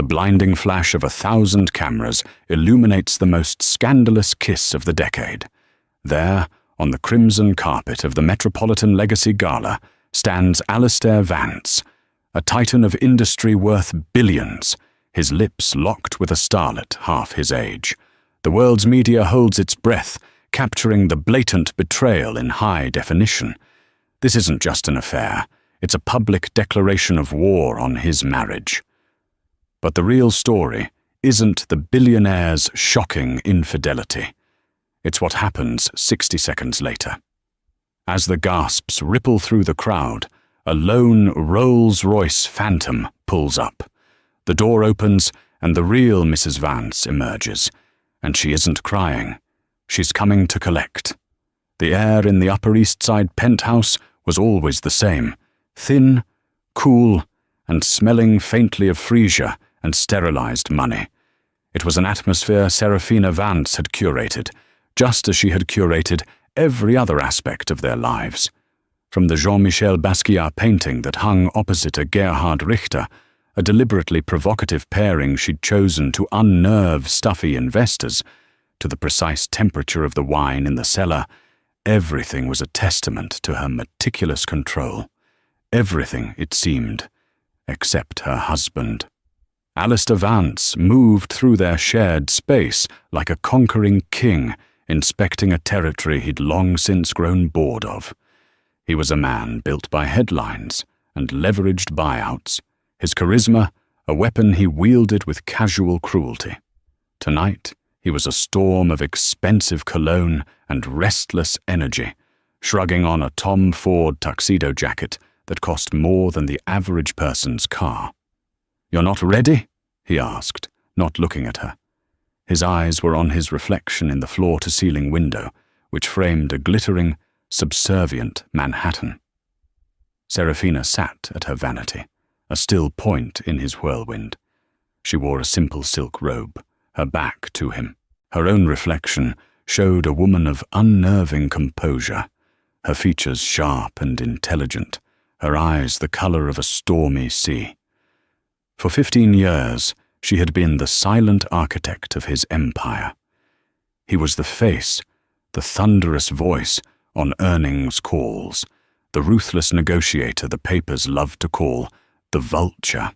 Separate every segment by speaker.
Speaker 1: The blinding flash of 1,000 cameras illuminates the most scandalous kiss of the decade. There, on the crimson carpet of the Metropolitan Legacy Gala, stands Alistair Vance, a titan of industry worth billions, his lips locked with a starlet half his age. The world's media holds its breath, capturing the blatant betrayal in high definition. This isn't just an affair, it's a public declaration of war on his marriage. But the real story isn't the billionaire's shocking infidelity. It's what happens 60 seconds later. As the gasps ripple through the crowd, a lone Rolls-Royce Phantom pulls up. The door opens and the real Mrs. Vance emerges. And she isn't crying. She's coming to collect. The air in the Upper East Side penthouse was always the same, thin, cool, and smelling faintly of freesia and sterilized money. It was an atmosphere Serafina Vance had curated, just as she had curated every other aspect of their lives. From the Jean-Michel Basquiat painting that hung opposite a Gerhard Richter, a deliberately provocative pairing she'd chosen to unnerve stuffy investors, to the precise temperature of the wine in the cellar, everything was a testament to her meticulous control. Everything, it seemed, except her husband. Alistair Vance moved through their shared space like a conquering king, inspecting a territory he'd long since grown bored of. He was a man built by headlines and leveraged buyouts, his charisma a weapon he wielded with casual cruelty. Tonight, he was a storm of expensive cologne and restless energy, shrugging on a Tom Ford tuxedo jacket that cost more than the average person's car. "You're not ready?" he asked, not looking at her. His eyes were on his reflection in the floor-to-ceiling window, which framed a glittering, subservient Manhattan. Serafina sat at her vanity, a still point in his whirlwind. She wore a simple silk robe, her back to him. Her own reflection showed a woman of unnerving composure, her features sharp and intelligent, her eyes the color of a stormy sea. For 15 years, she had been the silent architect of his empire. He was the face, the thunderous voice on earnings calls, the ruthless negotiator the papers loved to call the vulture.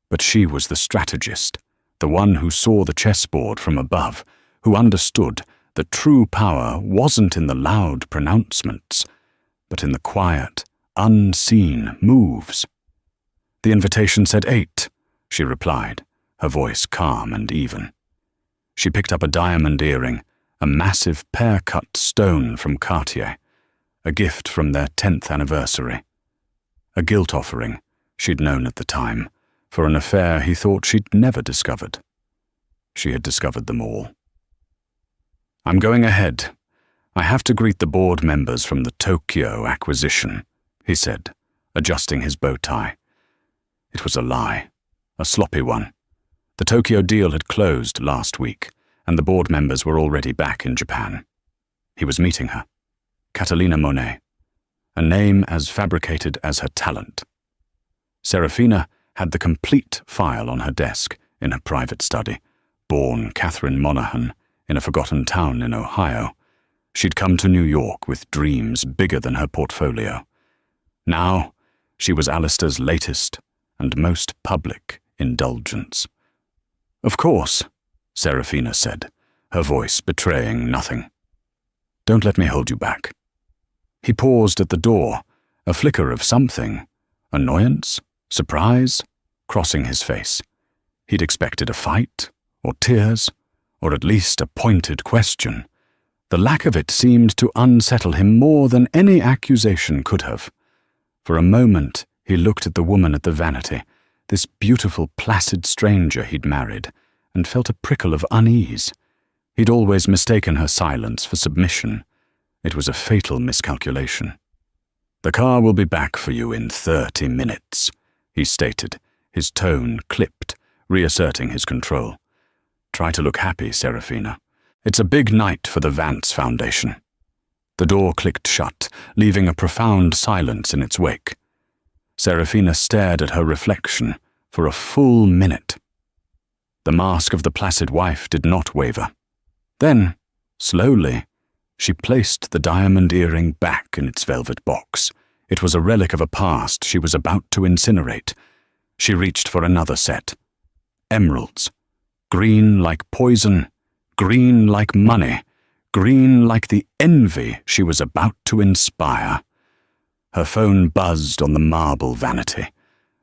Speaker 1: But she was the strategist, the one who saw the chessboard from above, who understood that true power wasn't in the loud pronouncements, but in the quiet, unseen moves. "The invitation said 8, she replied, her voice calm and even. She picked up a diamond earring, a massive pear-cut stone from Cartier, a gift from their 10th anniversary. A guilt offering, she'd known at the time, for an affair he thought she'd never discovered. She had discovered them all. "I'm going ahead. I have to greet the board members from the Tokyo acquisition," he said, adjusting his bow tie. It was a lie, a sloppy one. The Tokyo deal had closed last week, and the board members were already back in Japan. He was meeting her, Catalina Monet, a name as fabricated as her talent. Serafina had the complete file on her desk in her private study, born Catherine Monaghan in a forgotten town in Ohio. She'd come to New York with dreams bigger than her portfolio. Now, she was Alistair's latest and most public indulgence. "Of course," Serafina said, her voice betraying nothing. "Don't let me hold you back." He paused at the door, a flicker of something, annoyance, surprise, crossing his face. He'd expected a fight, or tears, or at least a pointed question. The lack of it seemed to unsettle him more than any accusation could have. For a moment, he looked at the woman at the vanity, this beautiful, placid stranger he'd married, and felt a prickle of unease. He'd always mistaken her silence for submission. It was a fatal miscalculation. "The car will be back for you in 30 minutes, he stated, his tone clipped, reasserting his control. "Try to look happy, Serafina. It's a big night for the Vance Foundation." The door clicked shut, leaving a profound silence in its wake. Serafina stared at her reflection for a full minute. The mask of the placid wife did not waver. Then, slowly, she placed the diamond earring back in its velvet box. It was a relic of a past she was about to incinerate. She reached for another set. Emeralds. Green like poison, green like money, green like the envy she was about to inspire. Her phone buzzed on the marble vanity.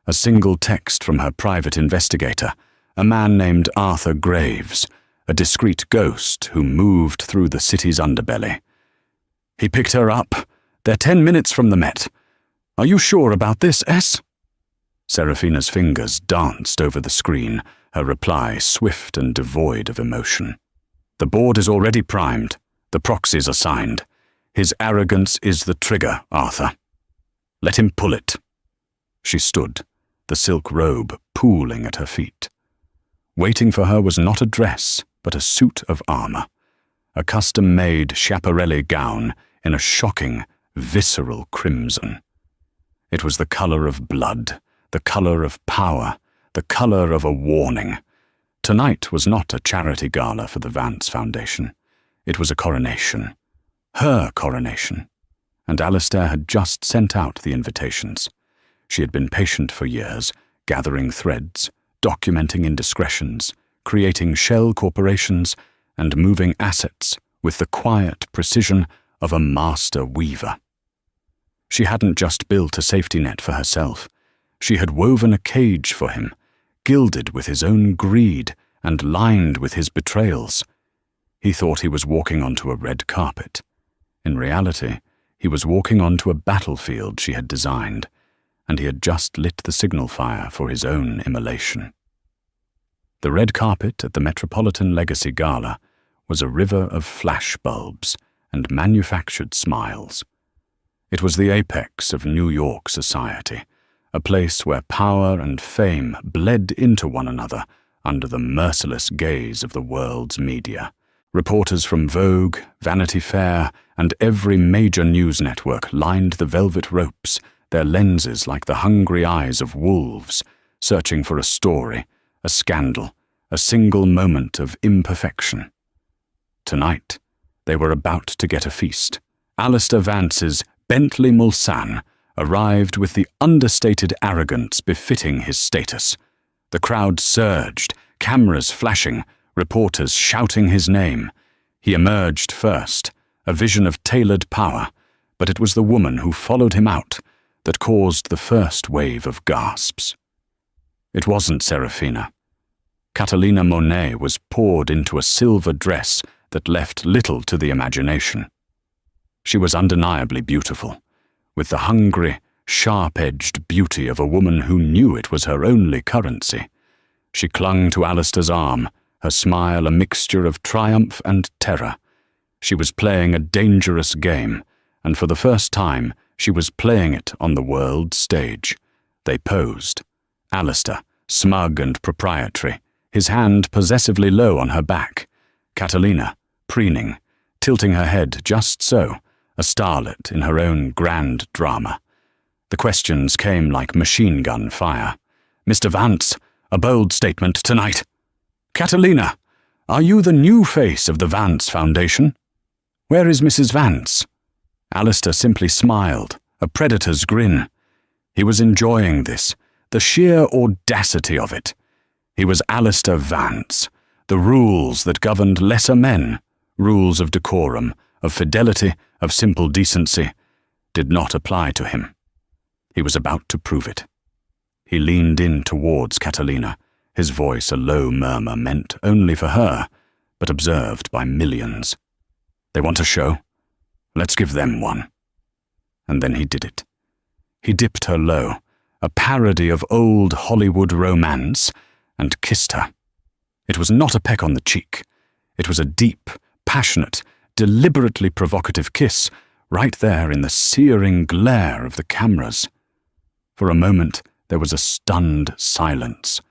Speaker 1: A single text from her private investigator, a man named Arthur Graves, a discreet ghost who moved through the city's underbelly. He picked her up. They're 10 minutes from the Met. Are you sure about this, S? Serafina's fingers danced over the screen, her reply swift and devoid of emotion. The board is already primed. The proxies are signed. His arrogance is the trigger, Arthur. Let him pull it. She stood, the silk robe pooling at her feet. Waiting for her was not a dress, but a suit of armor, a custom-made Schiaparelli gown in a shocking, visceral crimson. It was the color of blood, the color of power, the color of a warning. Tonight was not a charity gala for the Vance Foundation. It was a coronation. Her coronation. And Alistair had just sent out the invitations. She had been patient for years, gathering threads, documenting indiscretions, creating shell corporations, and moving assets with the quiet precision of a master weaver. She hadn't just built a safety net for herself. She had woven a cage for him, gilded with his own greed and lined with his betrayals. He thought he was walking onto a red carpet. In reality, he was walking onto a battlefield she had designed, and he had just lit the signal fire for his own immolation. The red carpet at the Metropolitan Legacy Gala was a river of flash bulbs and manufactured smiles. It was the apex of New York society, a place where power and fame bled into one another under the merciless gaze of the world's media. Reporters from Vogue, Vanity Fair, and every major news network lined the velvet ropes, their lenses like the hungry eyes of wolves, searching for a story, a scandal, a single moment of imperfection. Tonight, they were about to get a feast. Alistair Vance's Bentley Mulsanne arrived with the understated arrogance befitting his status. The crowd surged, cameras flashing, reporters shouting his name. He emerged first, a vision of tailored power, but it was the woman who followed him out that caused the first wave of gasps. It wasn't Serafina. Catalina Monet was poured into a silver dress that left little to the imagination. She was undeniably beautiful, with the hungry, sharp-edged beauty of a woman who knew it was her only currency. She clung to Alistair's arm, her smile a mixture of triumph and terror. She was playing a dangerous game, and for the first time, she was playing it on the world stage. They posed. Alistair, smug and proprietary, his hand possessively low on her back. Catalina, preening, tilting her head just so, a starlet in her own grand drama. The questions came like machine gun fire. Mr. Vance, a bold statement tonight. Catalina, are you the new face of the Vance Foundation? Where is Mrs. Vance? Alistair simply smiled, a predator's grin. He was enjoying this, the sheer audacity of it. He was Alistair Vance. The rules that governed lesser men, rules of decorum, of fidelity, of simple decency, did not apply to him. He was about to prove it. He leaned in towards Catalina, his voice a low murmur meant only for her, but observed by millions. They want a show? Let's give them one. And then he did it. He dipped her low, a parody of old Hollywood romance, and kissed her. It was not a peck on the cheek. It was a deep, passionate, deliberately provocative kiss, right there in the searing glare of the cameras. For a moment, there was a stunned silence.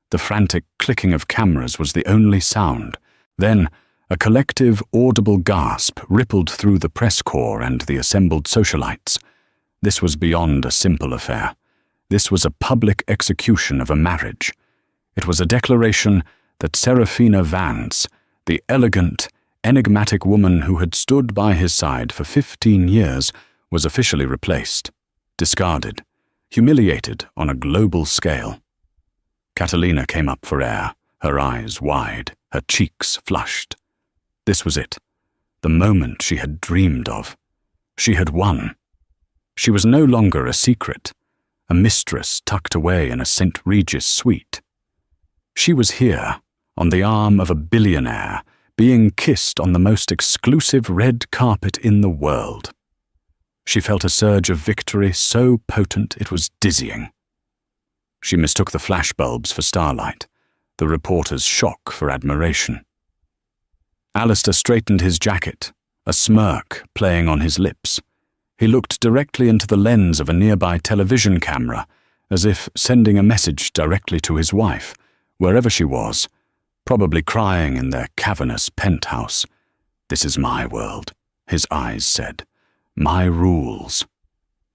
Speaker 1: The frantic clicking of cameras was the only sound. Then, a collective, audible gasp rippled through the press corps and the assembled socialites. This was beyond a simple affair. This was a public execution of a marriage. It was a declaration that Serafina Vance, the elegant, enigmatic woman who had stood by his side for 15 years, was officially replaced, discarded, humiliated on a global scale. Catalina came up for air, her eyes wide, her cheeks flushed. This was it, the moment she had dreamed of. She had won. She was no longer a secret, a mistress tucked away in a St. Regis suite. She was here, on the arm of a billionaire, being kissed on the most exclusive red carpet in the world. She felt a surge of victory so potent it was dizzying. She mistook the flashbulbs for starlight, the reporter's shock for admiration. Alistair straightened his jacket, a smirk playing on his lips. He looked directly into the lens of a nearby television camera, as if sending a message directly to his wife, wherever she was, probably crying in their cavernous penthouse. "This is my world," his eyes said. "My rules."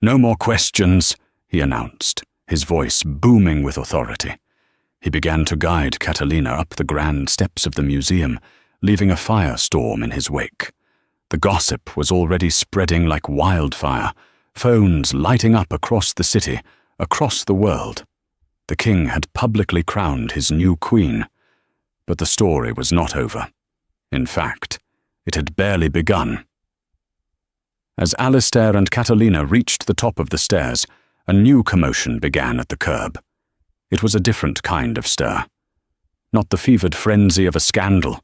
Speaker 1: "No more questions," he announced, his voice booming with authority. He began to guide Catalina up the grand steps of the museum, leaving a firestorm in his wake. The gossip was already spreading like wildfire, phones lighting up across the city, across the world. The king had publicly crowned his new queen. But the story was not over. In fact, it had barely begun. As Alistair and Catalina reached the top of the stairs, a new commotion began at the curb. It was a different kind of stir. Not the fevered frenzy of a scandal,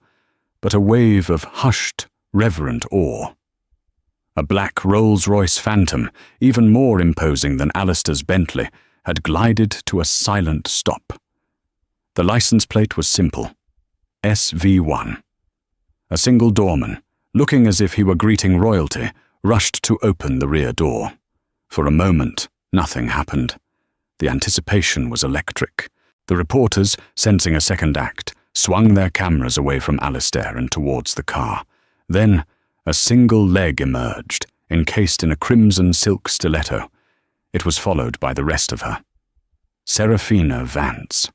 Speaker 1: but a wave of hushed, reverent awe. A black Rolls-Royce Phantom, even more imposing than Alistair's Bentley, had glided to a silent stop. The license plate was simple: SV1. A single doorman, looking as if he were greeting royalty, rushed to open the rear door. For a moment, nothing happened. The anticipation was electric. The reporters, sensing a second act, swung their cameras away from Alistair and towards the car. Then, a single leg emerged, encased in a crimson silk stiletto. It was followed by the rest of her. Serafina Vance.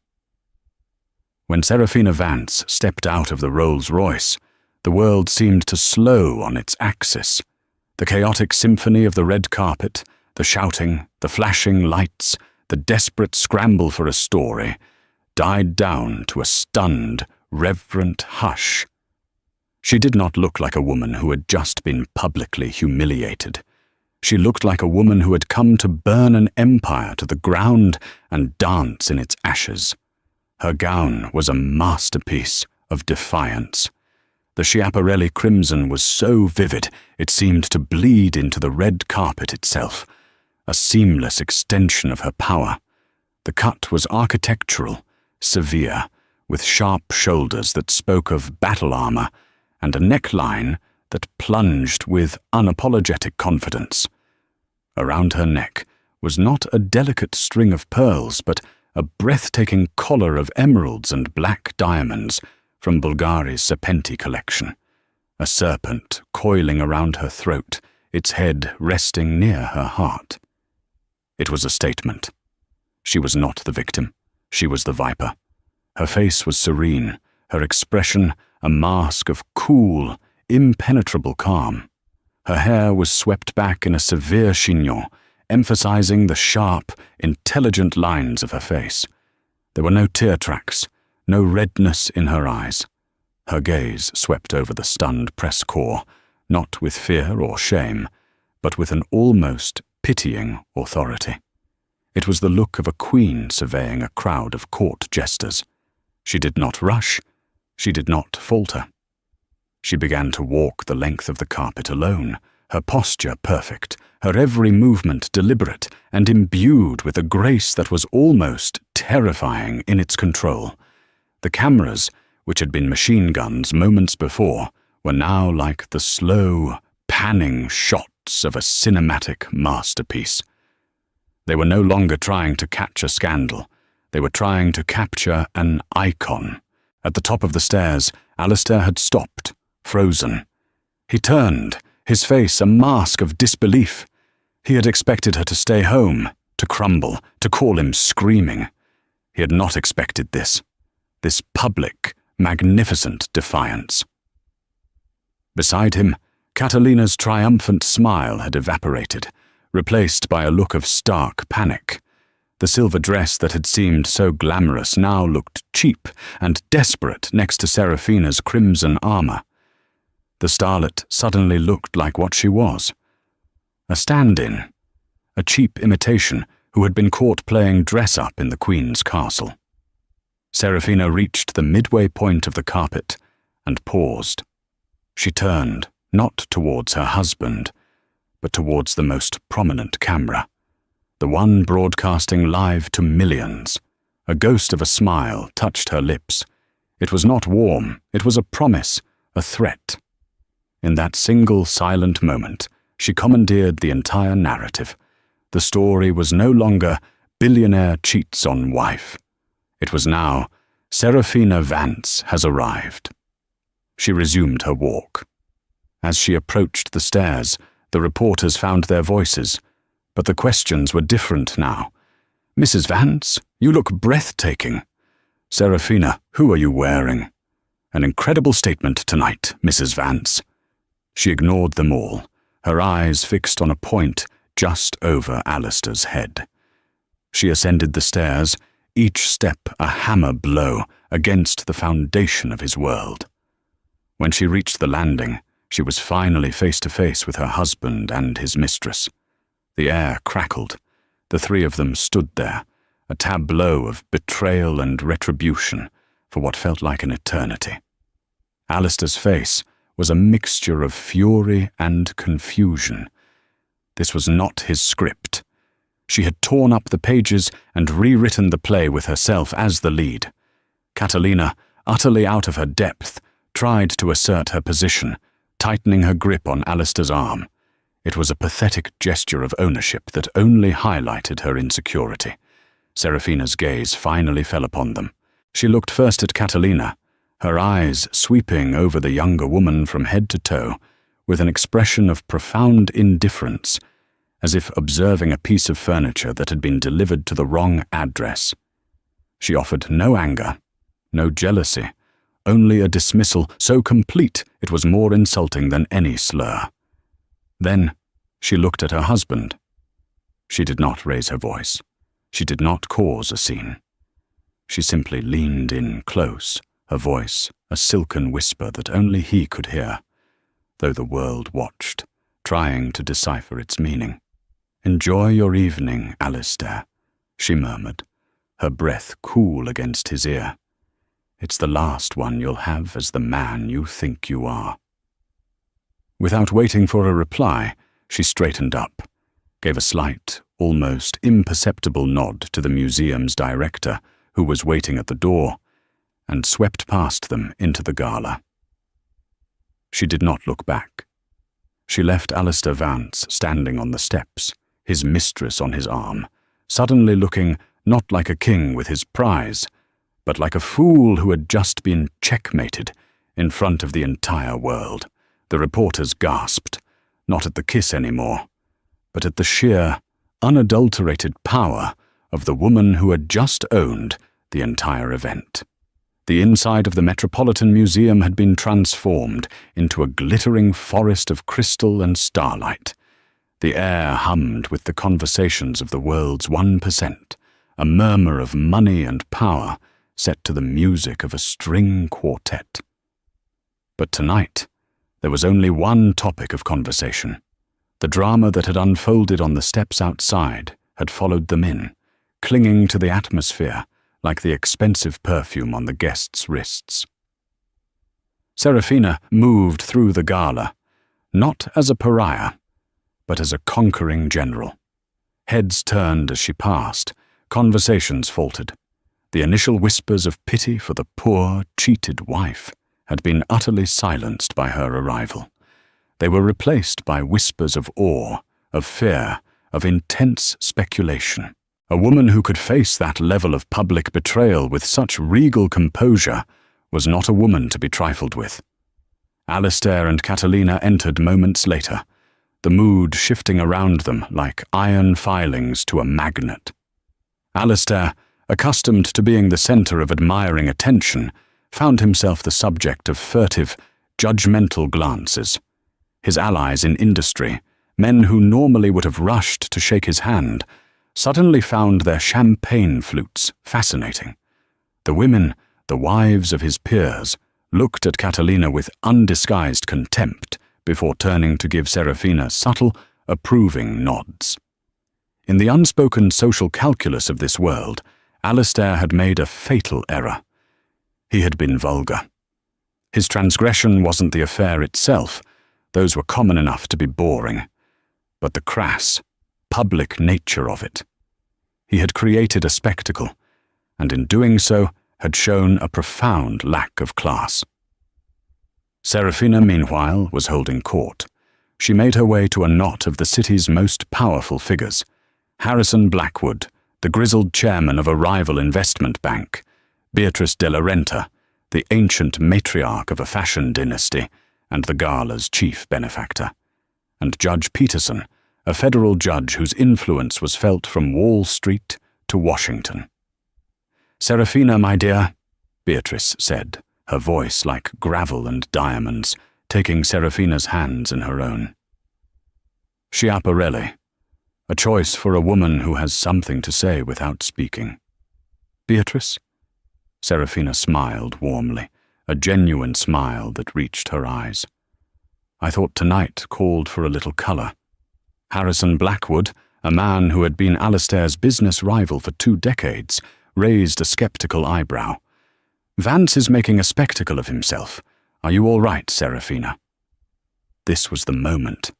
Speaker 1: When Serafina Vance stepped out of the Rolls-Royce, the world seemed to slow on its axis. The chaotic symphony of the red carpet, the shouting, the flashing lights, the desperate scramble for a story, died down to a stunned, reverent hush. She did not look like a woman who had just been publicly humiliated. She looked like a woman who had come to burn an empire to the ground and dance in its ashes. Her gown was a masterpiece of defiance. The Schiaparelli crimson was so vivid it seemed to bleed into the red carpet itself, a seamless extension of her power. The cut was architectural, severe, with sharp shoulders that spoke of battle armor, and a neckline that plunged with unapologetic confidence. Around her neck was not a delicate string of pearls, but a breathtaking collar of emeralds and black diamonds from Bulgari's Serpenti collection. A serpent coiling around her throat, its head resting near her heart. It was a statement. She was not the victim. She was the viper. Her face was serene, her expression a mask of cool, impenetrable calm. Her hair was swept back in a severe chignon, emphasizing the sharp, intelligent lines of her face. There were no tear tracks, no redness in her eyes. Her gaze swept over the stunned press corps, not with fear or shame, but with an almost pitying authority. It was the look of a queen surveying a crowd of court jesters. She did not rush. She did not falter. She began to walk the length of the carpet alone, her posture perfect, her every movement deliberate and imbued with a grace that was almost terrifying in its control. The cameras, which had been machine guns moments before, were now like the slow, panning shots of a cinematic masterpiece. They were no longer trying to catch a scandal. They were trying to capture an icon. At the top of the stairs, Alistair had stopped, frozen. He turned, his face a mask of disbelief. He had expected her to stay home, to crumble, to call him screaming. He had not expected this. this public, magnificent defiance. Beside him, Catalina's triumphant smile had evaporated, replaced by a look of stark panic. The silver dress that had seemed so glamorous now looked cheap and desperate next to Serafina's crimson armor. The starlet suddenly looked like what she was. A stand-in, a cheap imitation who had been caught playing dress-up in the Queen's castle. Serafina reached the midway point of the carpet and paused. She turned, not towards her husband, but towards the most prominent camera, the one broadcasting live to millions. A ghost of a smile touched her lips. It was not warm, it was a promise, a threat. In that single silent moment, she commandeered the entire narrative. The story was no longer billionaire cheats on wife. It was now, Serafina Vance has arrived. She resumed her walk. As she approached the stairs, the reporters found their voices, but the questions were different now. Mrs. Vance, you look breathtaking. Serafina, who are you wearing? An incredible statement tonight, Mrs. Vance. She ignored them all, her eyes fixed on a point just over Alistair's head. She ascended the stairs, each step a hammer blow against the foundation of his world. When she reached the landing, she was finally face to face with her husband and his mistress. The air crackled. The three of them stood there, a tableau of betrayal and retribution for what felt like an eternity. Alistair's face was a mixture of fury and confusion. This was not his script. She had torn up the pages and rewritten the play with herself as the lead. Catalina, utterly out of her depth, tried to assert her position, tightening her grip on Alistair's arm. It was a pathetic gesture of ownership that only highlighted her insecurity. Serafina's gaze finally fell upon them. She looked first at Catalina, her eyes sweeping over the younger woman from head to toe, with an expression of profound indifference, as if observing a piece of furniture that had been delivered to the wrong address. She offered no anger, no jealousy, only a dismissal so complete it was more insulting than any slur. Then she looked at her husband. She did not raise her voice. She did not cause a scene. She simply leaned in close, her voice a silken whisper that only he could hear, though the world watched, trying to decipher its meaning. "Enjoy your evening, Alistair," she murmured, her breath cool against his ear. "It's the last one you'll have as the man you think you are." Without waiting for a reply, she straightened up, gave a slight, almost imperceptible nod to the museum's director, who was waiting at the door, and swept past them into the gala. She did not look back. She left Alistair Vance standing on the steps, his mistress on his arm, suddenly looking not like a king with his prize, but like a fool who had just been checkmated in front of the entire world. The reporters gasped, not at the kiss anymore, but at the sheer, unadulterated power of the woman who had just owned the entire event. The inside of the Metropolitan Museum had been transformed into a glittering forest of crystal and starlight. The air hummed with the conversations of the world's 1%, a murmur of money and power set to the music of a string quartet. But tonight, there was only one topic of conversation. The drama that had unfolded on the steps outside had followed them in, clinging to the atmosphere like the expensive perfume on the guests' wrists. Serafina moved through the gala, not as a pariah, but as a conquering general. Heads turned as she passed, conversations faltered. The initial whispers of pity for the poor, cheated wife had been utterly silenced by her arrival. They were replaced by whispers of awe, of fear, of intense speculation. A woman who could face that level of public betrayal with such regal composure was not a woman to be trifled with. Alistair and Catalina entered moments later, the mood shifting around them like iron filings to a magnet. Alistair, accustomed to being the center of admiring attention, found himself the subject of furtive, judgmental glances. His allies in industry, men who normally would have rushed to shake his hand, suddenly found their champagne flutes fascinating. The women, the wives of his peers, looked at Catalina with undisguised contempt before turning to give Serafina subtle, approving nods. In the unspoken social calculus of this world, Alistair had made a fatal error. He had been vulgar. His transgression wasn't the affair itself, those were common enough to be boring, but the crass, public nature of it. He had created a spectacle, and in doing so had shown a profound lack of class. Serafina, meanwhile, was holding court. She made her way to a knot of the city's most powerful figures: Harrison Blackwood, the grizzled chairman of a rival investment bank; Beatrice de la Renta, the ancient matriarch of a fashion dynasty and the gala's chief benefactor; and Judge Peterson, a federal judge whose influence was felt from Wall Street to Washington. "Serafina, my dear," Beatrice said, her voice like gravel and diamonds, taking Serafina's hands in her own. Schiaparelli, a choice for a woman who has something to say without speaking. "Beatrice?" Serafina smiled warmly, a genuine smile that reached her eyes. "I thought tonight called for a little color." Harrison Blackwood, a man who had been Alistair's business rival for 2 decades, raised a skeptical eyebrow. "Vance is making a spectacle of himself. Are you all right, Serafina?" This was the moment.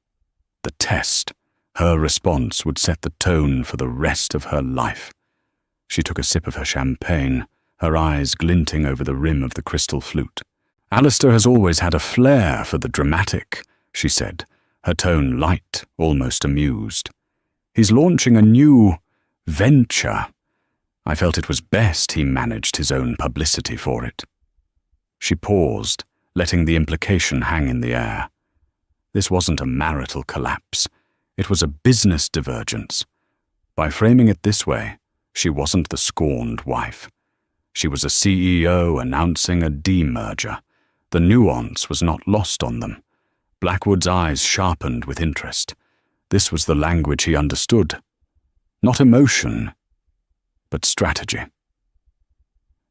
Speaker 1: The test. Her response would set the tone for the rest of her life. She took a sip of her champagne, her eyes glinting over the rim of the crystal flute. "Alistair has always had a flair for the dramatic," she said, her tone light, almost amused. "He's launching a new venture. I felt it was best he managed his own publicity for it." She paused, letting the implication hang in the air. This wasn't a marital collapse. It was a business divergence. By framing it this way, she wasn't the scorned wife. She was a CEO announcing a demerger. The nuance was not lost on them. Blackwood's eyes sharpened with interest. This was the language he understood. Not emotion, but strategy.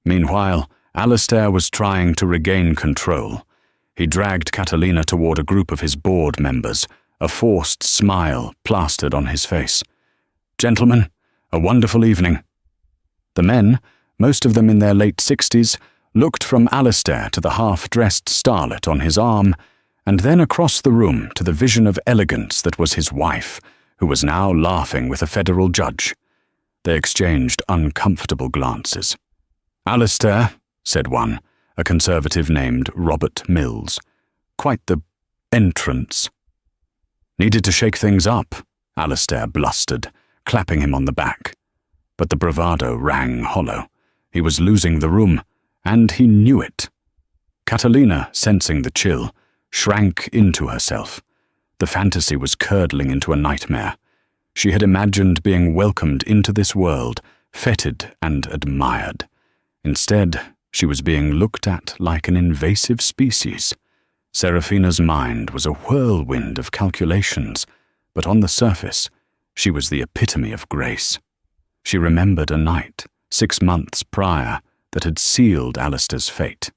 Speaker 1: Meanwhile, Alistair was trying to regain control. He dragged Catalina toward a group of his board members, a forced smile plastered on his face. "Gentlemen, a wonderful evening." The men, most of them in their late 60s, looked from Alistair to the half-dressed starlet on his arm, and then across the room to the vision of elegance that was his wife, who was now laughing with a federal judge. They exchanged uncomfortable glances. "Alistair," said one, a conservative named Robert Mills. "Quite the entrance." "Needed to shake things up," Alistair blustered, clapping him on the back. But the bravado rang hollow. He was losing the room, and he knew it. Catalina, sensing the chill, shrank into herself. The fantasy was curdling into a nightmare. She had imagined being welcomed into this world, feted and admired. Instead, she was being looked at like an invasive species. Serafina's mind was a whirlwind of calculations, but on the surface, she was the epitome of grace. She remembered a night, 6 months prior, that had sealed Alistair's fate.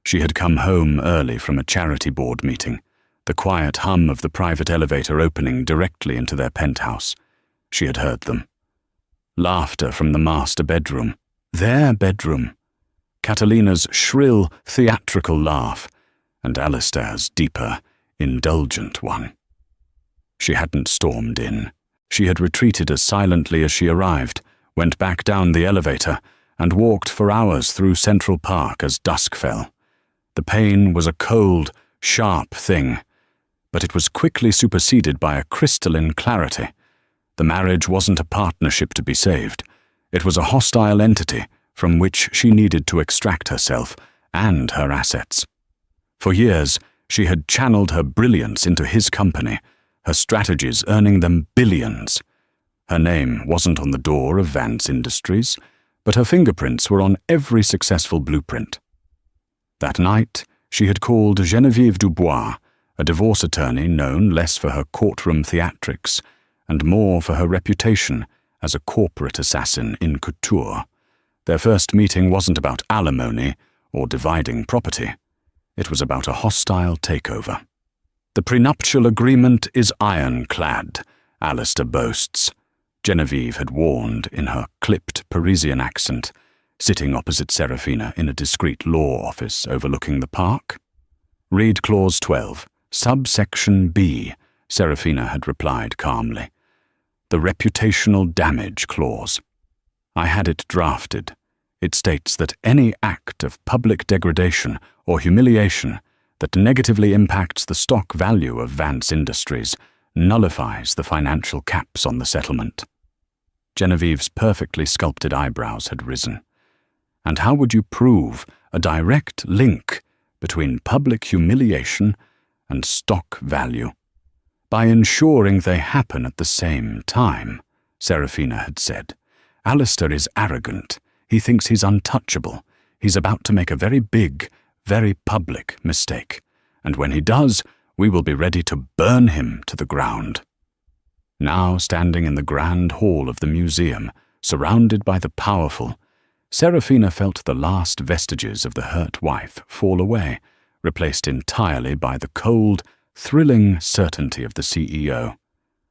Speaker 1: She had come home early from a charity board meeting, the quiet hum of the private elevator opening directly into their penthouse. She had heard them. Laughter from the master bedroom. Their bedroom. Catalina's shrill, theatrical laugh, and Alistair's deeper, indulgent one. She hadn't stormed in. She had retreated as silently as she arrived, went back down the elevator, and walked for hours through Central Park as dusk fell. The pain was a cold, sharp thing, but it was quickly superseded by a crystalline clarity. The marriage wasn't a partnership to be saved. It was a hostile entity from which she needed to extract herself and her assets. For years, she had channeled her brilliance into his company, her strategies earning them billions. Her name wasn't on the door of Vance Industries, but her fingerprints were on every successful blueprint. That night, she had called Geneviève Dubois, a divorce attorney known less for her courtroom theatrics and more for her reputation as a corporate assassin in couture. Their first meeting wasn't about alimony or dividing property. It was about a hostile takeover. "The prenuptial agreement is ironclad," Alistair boasts, Geneviève had warned in her clipped Parisian accent, sitting opposite Serafina in a discreet law office overlooking the park. "Read Clause 12, subsection B," Serafina had replied calmly. "The reputational damage clause. I had it drafted. It states that any act of public degradation or humiliation that negatively impacts the stock value of Vance Industries nullifies the financial caps on the settlement." Genevieve's perfectly sculpted eyebrows had risen. "And how would you prove a direct link between public humiliation and stock value?" "By ensuring they happen at the same time," Serafina had said. "Alistair is arrogant. He thinks he's untouchable. He's about to make a very big, very public mistake. And when he does, we will be ready to burn him to the ground." Now standing in the grand hall of the museum, surrounded by the powerful, Serafina felt the last vestiges of the hurt wife fall away, replaced entirely by the cold, thrilling certainty of the CEO.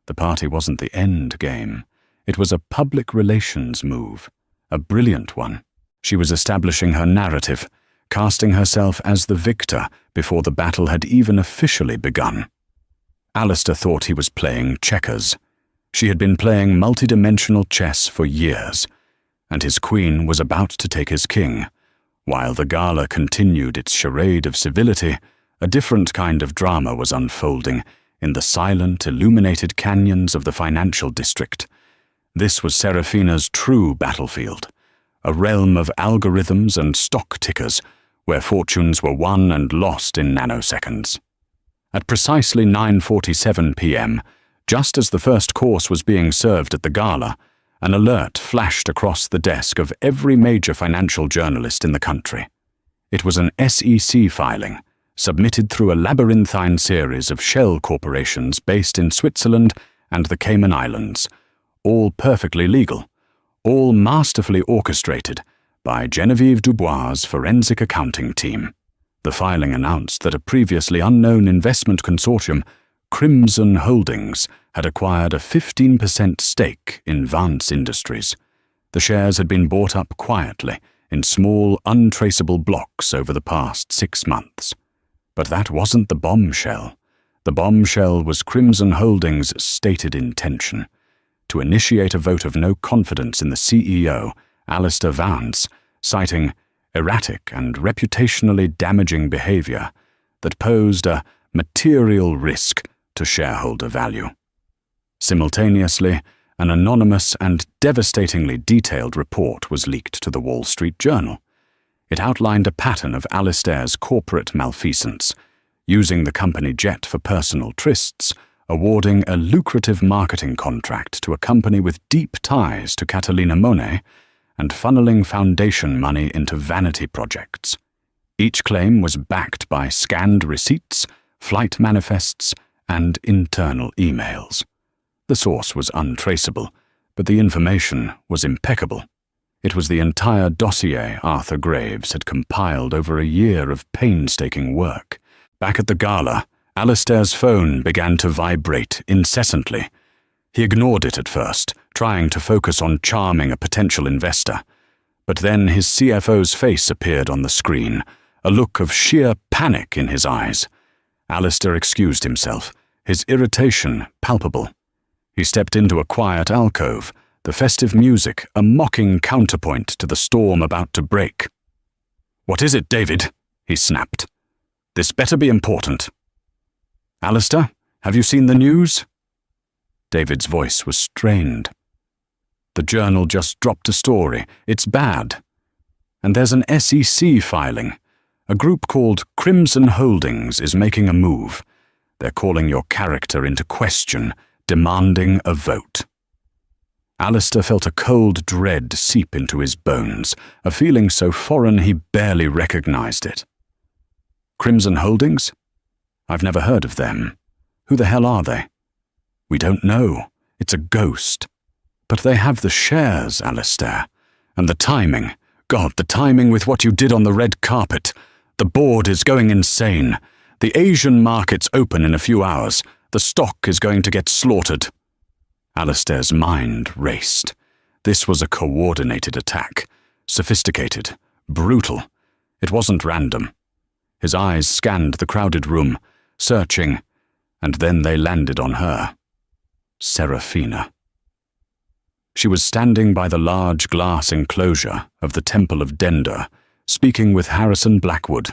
Speaker 1: The party wasn't the end game. It was a public relations move, a brilliant one. She was establishing her narrative, casting herself as the victor before the battle had even officially begun. Alistair thought he was playing checkers. She had been playing multidimensional chess for years, and his queen was about to take his king. While the gala continued its charade of civility, a different kind of drama was unfolding in the silent, illuminated canyons of the financial district. This was Serafina's true battlefield, a realm of algorithms and stock tickers, where fortunes were won and lost in nanoseconds. At precisely 9:47 p.m., just as the first course was being served at the gala, an alert flashed across the desk of every major financial journalist in the country. It was an SEC filing, submitted through a labyrinthine series of shell corporations based in Switzerland and the Cayman Islands, all perfectly legal, all masterfully orchestrated by Geneviève Dubois' forensic accounting team. The filing announced that a previously unknown investment consortium, Crimson Holdings, had acquired a 15% stake in Vance Industries. The shares had been bought up quietly, in small, untraceable blocks over the past 6 months. But that wasn't the bombshell. The bombshell was Crimson Holdings' stated intention: to initiate a vote of no confidence in the CEO, Alistair Vance, citing erratic and reputationally damaging behavior that posed a material risk to shareholder value. Simultaneously, an anonymous and devastatingly detailed report was leaked to the Wall Street Journal. It outlined a pattern of Alistair's corporate malfeasance, using the company jet for personal trysts, awarding a lucrative marketing contract to a company with deep ties to Catalina Monet, and funneling foundation money into vanity projects. Each claim was backed by scanned receipts, flight manifests, and internal emails. The source was untraceable, but the information was impeccable. It was the entire dossier Arthur Graves had compiled over a year of painstaking work. Back at the gala, Alistair's phone began to vibrate incessantly. He ignored it at first, trying to focus on charming a potential investor. But then his CFO's face appeared on the screen, a look of sheer panic in his eyes. Alistair excused himself, his irritation palpable. He stepped into a quiet alcove, the festive music a mocking counterpoint to the storm about to break. "What is it, David?" he snapped. "This better be important." "Alistair, have you seen the news?" David's voice was strained. "The Journal just dropped a story. It's bad. And there's an SEC filing. A group called Crimson Holdings is making a move. They're calling your character into question, demanding a vote." Alistair felt a cold dread seep into his bones, a feeling so foreign he barely recognized it. Crimson Holdings? I've never heard of them. Who the hell are they? We don't know. It's a ghost. But they have the shares, Alistair. And the timing. God, the timing with what you did on the red carpet. The board is going insane. The Asian markets open in a few hours. The stock is going to get slaughtered. Alistair's mind raced. This was a coordinated attack. Sophisticated. Brutal. It wasn't random. His eyes scanned the crowded room, searching, and then they landed on her. Serafina. She was standing by the large glass enclosure of the Temple of Dendor, speaking with Harrison Blackwood.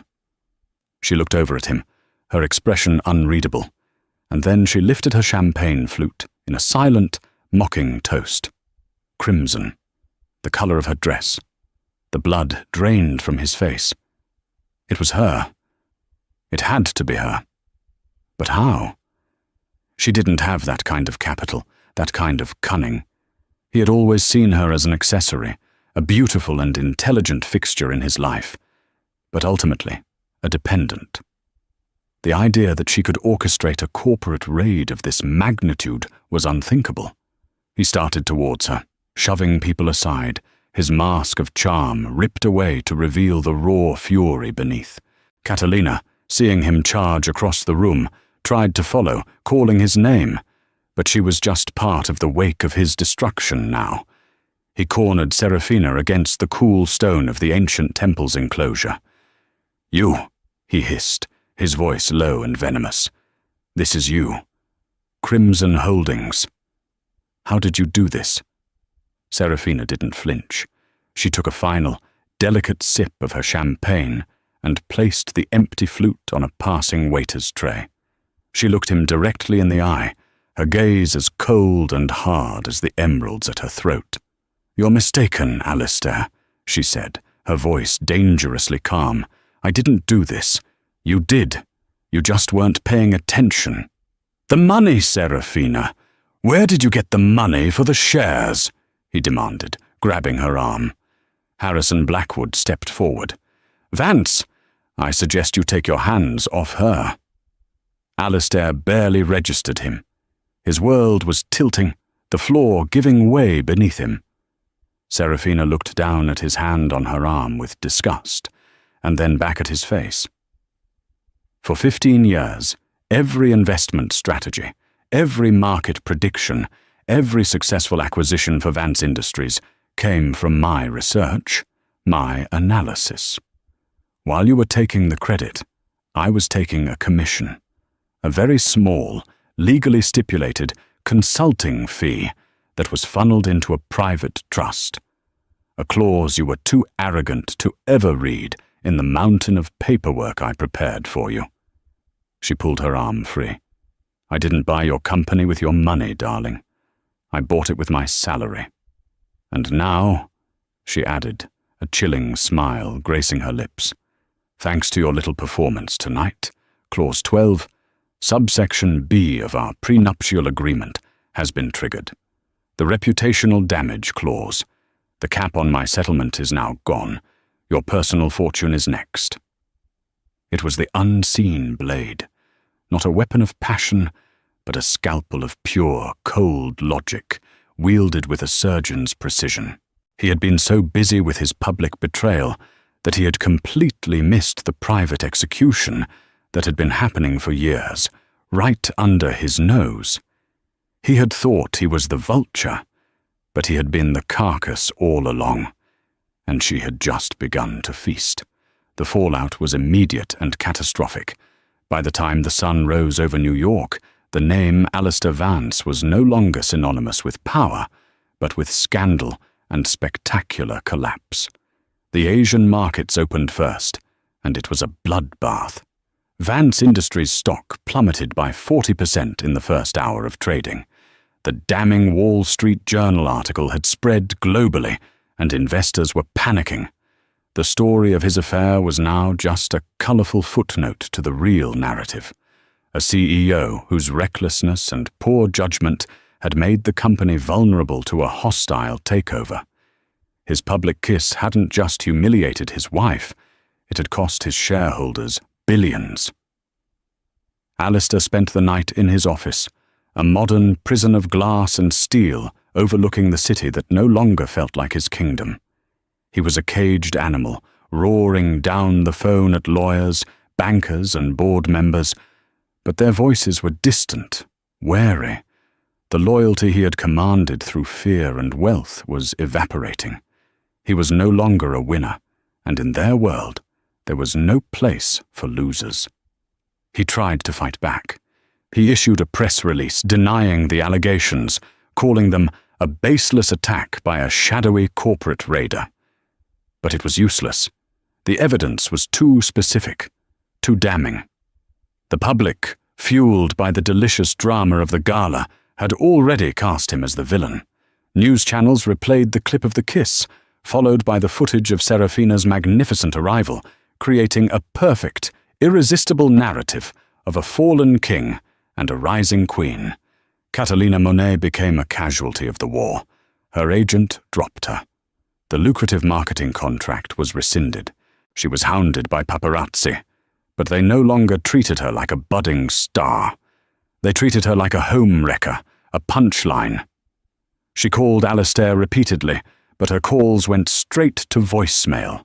Speaker 1: She looked over at him, her expression unreadable, and then she lifted her champagne flute in a silent, mocking toast. Crimson, the color of her dress. The blood drained from his face. It was her. It had to be her. But how? She didn't have that kind of capital, that kind of cunning. He had always seen her as an accessory, a beautiful and intelligent fixture in his life, but ultimately a dependent. The idea that she could orchestrate a corporate raid of this magnitude was unthinkable. He started towards her, shoving people aside, his mask of charm ripped away to reveal the raw fury beneath. Catalina, seeing him charge across the room, tried to follow, calling his name, but she was just part of the wake of his destruction now. He cornered Serafina against the cool stone of the ancient temple's enclosure. "You," he hissed, his voice low and venomous. "This is you. Crimson Holdings. How did you do this?" Serafina didn't flinch. She took a final, delicate sip of her champagne and placed the empty flute on a passing waiter's tray. She looked him directly in the eye, her gaze as cold and hard as the emeralds at her throat. "You're mistaken, Alistair," she said, her voice dangerously calm. "I didn't do this. You did. You just weren't paying attention." "The money, Serafina. Where did you get the money for the shares?" he demanded, grabbing her arm. Harrison Blackwood stepped forward. "Vance, I suggest you take your hands off her." Alistair barely registered him. His world was tilting, the floor giving way beneath him. Serafina looked down at his hand on her arm with disgust, and then back at his face. For 15 years, every investment strategy, every market prediction, every successful acquisition for Vance Industries came from my research, my analysis. While you were taking the credit, I was taking a commission, a very small, legally stipulated consulting fee that was funneled into a private trust, a clause you were too arrogant to ever read in the mountain of paperwork I prepared for you. She pulled her arm free. "I didn't buy your company with your money, darling. I bought it with my salary. And now," she added, a chilling smile gracing her lips, "thanks to your little performance tonight, Clause 12, Subsection B of our prenuptial agreement has been triggered. The reputational damage clause. The cap on my settlement is now gone. Your personal fortune is next." It was the unseen blade, not a weapon of passion, but a scalpel of pure, cold logic, wielded with a surgeon's precision. He had been so busy with his public betrayal that he had completely missed the private execution that had been happening for years, right under his nose. He had thought he was the vulture, but he had been the carcass all along, and she had just begun to feast. The fallout was immediate and catastrophic. By the time the sun rose over New York, the name Alistair Vance was no longer synonymous with power, but with scandal and spectacular collapse. The Asian markets opened first, and it was a bloodbath. Vance Industries' stock plummeted by 40% in the first hour of trading. The damning Wall Street Journal article had spread globally, and investors were panicking. The story of his affair was now just a colorful footnote to the real narrative. A CEO whose recklessness and poor judgment had made the company vulnerable to a hostile takeover. His public kiss hadn't just humiliated his wife, it had cost his shareholders billions. Alistair spent the night in his office, a modern prison of glass and steel overlooking the city that no longer felt like his kingdom. He was a caged animal, roaring down the phone at lawyers, bankers, and board members, but their voices were distant, wary. The loyalty he had commanded through fear and wealth was evaporating. He was no longer a winner, and in their world, there was no place for losers. He tried to fight back. He issued a press release denying the allegations, calling them a baseless attack by a shadowy corporate raider. But it was useless. The evidence was too specific, too damning. The public, fueled by the delicious drama of the gala, had already cast him as the villain. News channels replayed the clip of the kiss, followed by the footage of Serafina's magnificent arrival, creating a perfect, irresistible narrative of a fallen king and a rising queen. Catalina Monet became a casualty of the war. Her agent dropped her. The lucrative marketing contract was rescinded. She was hounded by paparazzi, but they no longer treated her like a budding star. They treated her like a home wrecker, a punchline. She called Alistair repeatedly, but her calls went straight to voicemail.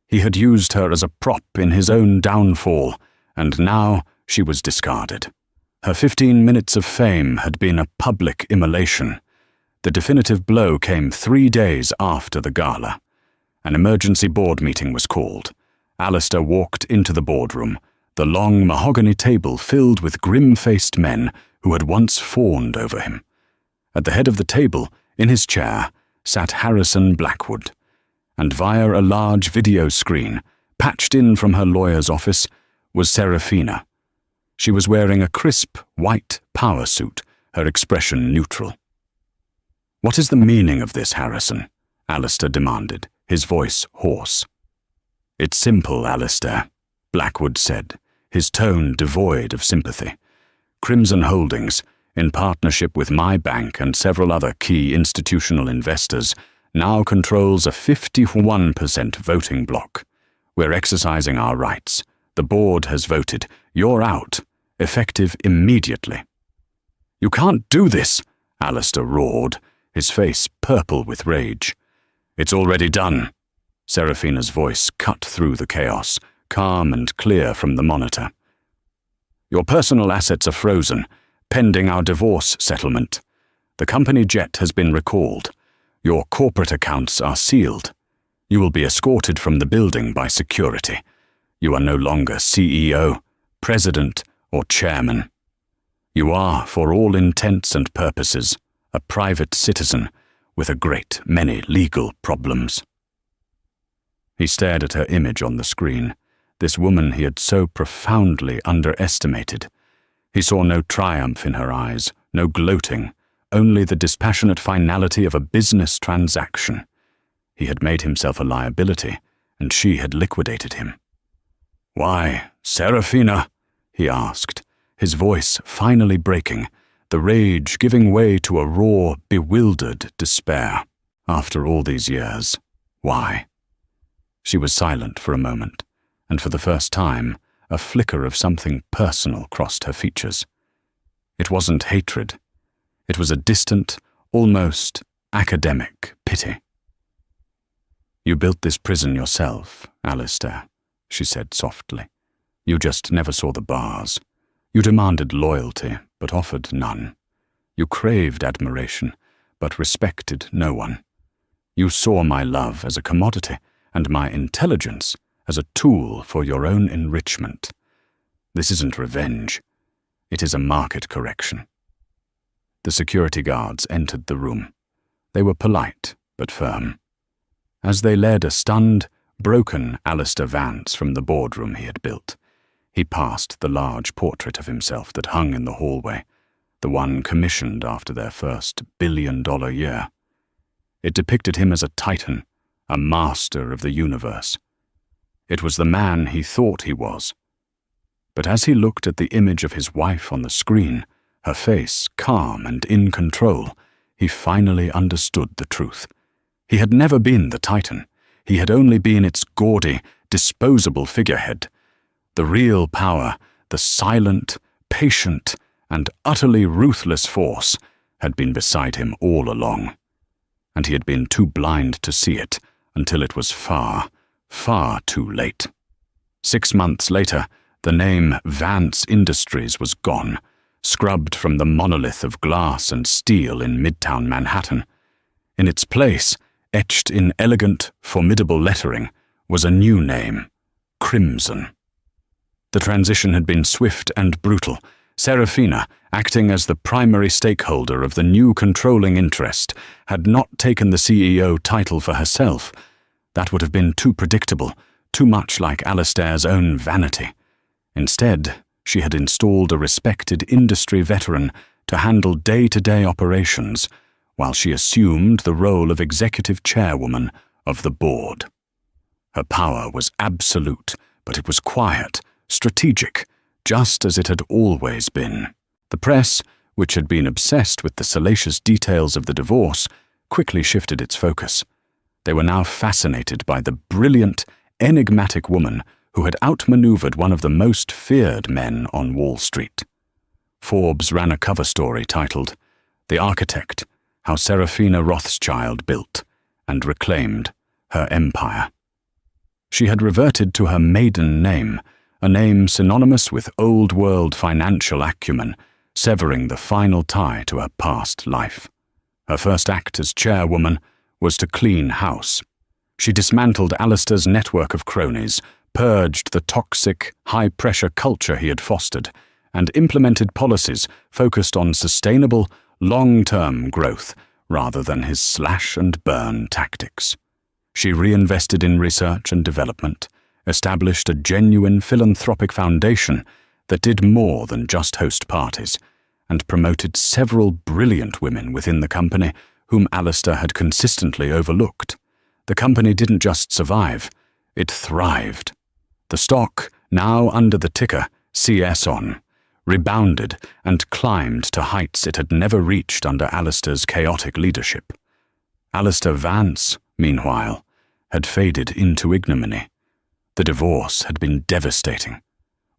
Speaker 1: He had used her as a prop in his own downfall, and now she was discarded. Her 15 minutes of fame had been a public immolation. The definitive blow came 3 days after the gala. An emergency board meeting was called. Alistair walked into the boardroom, the long mahogany table filled with grim-faced men who had once fawned over him. At the head of the table, in his chair, sat Harrison Blackwood, and via a large video screen, patched in from her lawyer's office, was Serafina. She was wearing a crisp, white power suit, her expression neutral. "What is the meaning of this, Harrison?" Alistair demanded, his voice hoarse. "It's simple, Alistair," Blackwood said, his tone devoid of sympathy. Crimson Holdings, in partnership with my bank and several other key institutional investors, now controls a 51% voting bloc. We're exercising our rights. The board has voted. You're out, effective immediately. "You can't do this," Alistair roared, his face purple with rage. "It's already done." Serafina's voice cut through the chaos, calm and clear from the monitor. "Your personal assets are frozen, pending our divorce settlement. The company jet has been recalled. Your corporate accounts are sealed. You will be escorted from the building by security. You are no longer CEO, president, or chairman. You are, for all intents and purposes, a private citizen with a great many legal problems." He stared at her image on the screen, this woman he had so profoundly underestimated. He saw no triumph in her eyes, no gloating, only the dispassionate finality of a business transaction. He had made himself a liability, and she had liquidated him. "Why, Serafina?" he asked, his voice finally breaking, the rage giving way to a raw, bewildered despair. After all these years, why? She was silent for a moment, and for the first time, a flicker of something personal crossed her features. It wasn't hatred. It was a distant, almost academic pity. "You built this prison yourself, Alistair," she said softly. "You just never saw the bars. You demanded loyalty, but offered none. You craved admiration, but respected no one. You saw my love as a commodity, and my intelligence as a tool for your own enrichment. This isn't revenge. It is a market correction." The security guards entered the room. They were polite, but firm. As they led a stunned, broken Alistair Vance from the boardroom he had built, he passed the large portrait of himself that hung in the hallway, the one commissioned after their first billion-dollar year. It depicted him as a titan, a master of the universe. It was the man he thought he was. But as he looked at the image of his wife on the screen, Her face calm and in control, he finally understood the truth. He had never been the Titan. He had only been its gaudy, disposable figurehead. The real power, the silent, patient, and utterly ruthless force, had been beside him all along. And he had been too blind to see it until it was far, far too late. 6 months later, the name Vance Industries was gone, scrubbed from the monolith of glass and steel in Midtown Manhattan. In its place, etched in elegant, formidable lettering, was a new name, Crimson. The transition had been swift and brutal. Serafina, acting as the primary stakeholder of the new controlling interest, had not taken the CEO title for herself. That would have been too predictable, too much like Alistair's own vanity. Instead, she had installed a respected industry veteran to handle day-to-day operations, while she assumed the role of executive chairwoman of the board. Her power was absolute, but it was quiet, strategic, just as it had always been. The press, which had been obsessed with the salacious details of the divorce, quickly shifted its focus. They were now fascinated by the brilliant, enigmatic woman who had outmaneuvered one of the most feared men on Wall Street. Forbes ran a cover story titled, "The Architect, How Serafina Rothschild Built and Reclaimed Her Empire." She had reverted to her maiden name, a name synonymous with old-world financial acumen, severing the final tie to her past life. Her first act as chairwoman was to clean house. She dismantled Alistair's network of cronies, purged the toxic, high-pressure culture he had fostered, and implemented policies focused on sustainable, long-term growth rather than his slash-and-burn tactics. She reinvested in research and development, established a genuine philanthropic foundation that did more than just host parties, and promoted several brilliant women within the company whom Alistair had consistently overlooked. The company didn't just survive, it thrived. The stock, now under the ticker CSON, rebounded and climbed to heights it had never reached under Alistair's chaotic leadership. Alistair Vance, meanwhile, had faded into ignominy. The divorce had been devastating.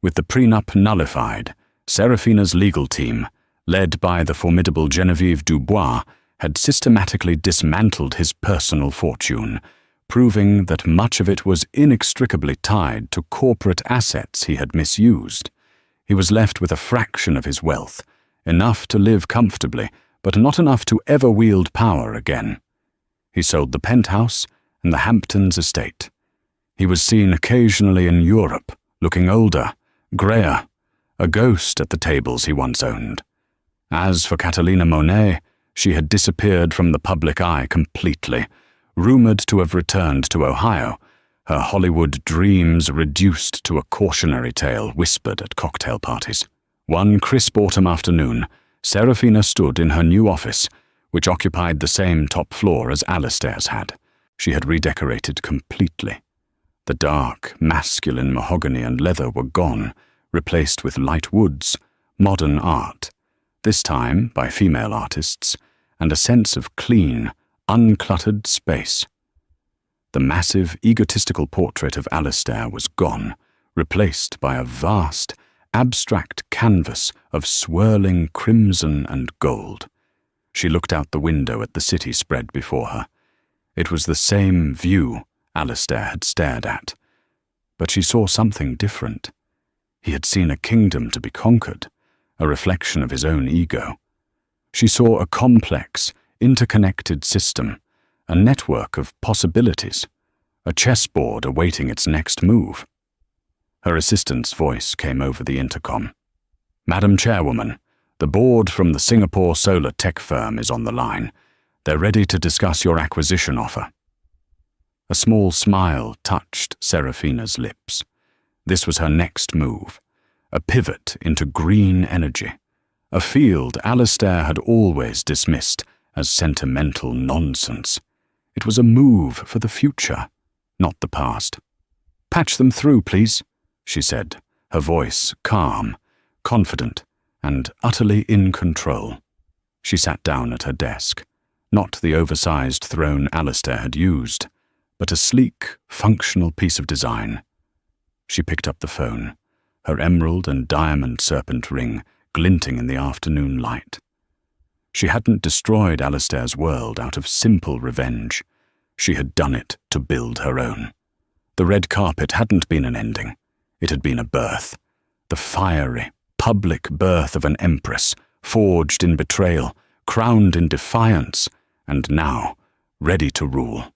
Speaker 1: With the prenup nullified, Serafina's legal team, led by the formidable Genevieve Dubois, had systematically dismantled his personal fortune, proving that much of it was inextricably tied to corporate assets he had misused. He was left with a fraction of his wealth, enough to live comfortably, but not enough to ever wield power again. He sold the penthouse and the Hamptons estate. He was seen occasionally in Europe, looking older, greyer, a ghost at the tables he once owned. As for Catalina Monet, she had disappeared from the public eye completely, rumored to have returned to Ohio, her Hollywood dreams reduced to a cautionary tale whispered at cocktail parties. One crisp autumn afternoon, Serafina stood in her new office, which occupied the same top floor as Alistair's had. She had redecorated completely. The dark, masculine mahogany and leather were gone, replaced with light woods, modern art, this time by female artists, and a sense of clean, uncluttered space. The massive, egotistical portrait of Alistair was gone, replaced by a vast, abstract canvas of swirling crimson and gold. She looked out the window at the city spread before her. It was the same view Alistair had stared at, but she saw something different. He had seen a kingdom to be conquered, a reflection of his own ego. She saw a complex, interconnected system, a network of possibilities, a chessboard awaiting its next move. Her assistant's voice came over the intercom. "Madam Chairwoman, the board from the Singapore solar tech firm is on the line. They're ready to discuss your acquisition offer." A small smile touched Serafina's lips. This was her next move, a pivot into green energy, a field Alistair had always dismissed as sentimental nonsense. It was a move for the future, not the past. "Patch them through, please," she said, her voice calm, confident, and utterly in control. She sat down at her desk, not the oversized throne Alistair had used, but a sleek, functional piece of design. She picked up the phone, her emerald and diamond serpent ring glinting in the afternoon light. She hadn't destroyed Alistair's world out of simple revenge. She had done it to build her own. The red carpet hadn't been an ending. It had been a birth. The fiery, public birth of an empress, forged in betrayal, crowned in defiance, and now ready to rule.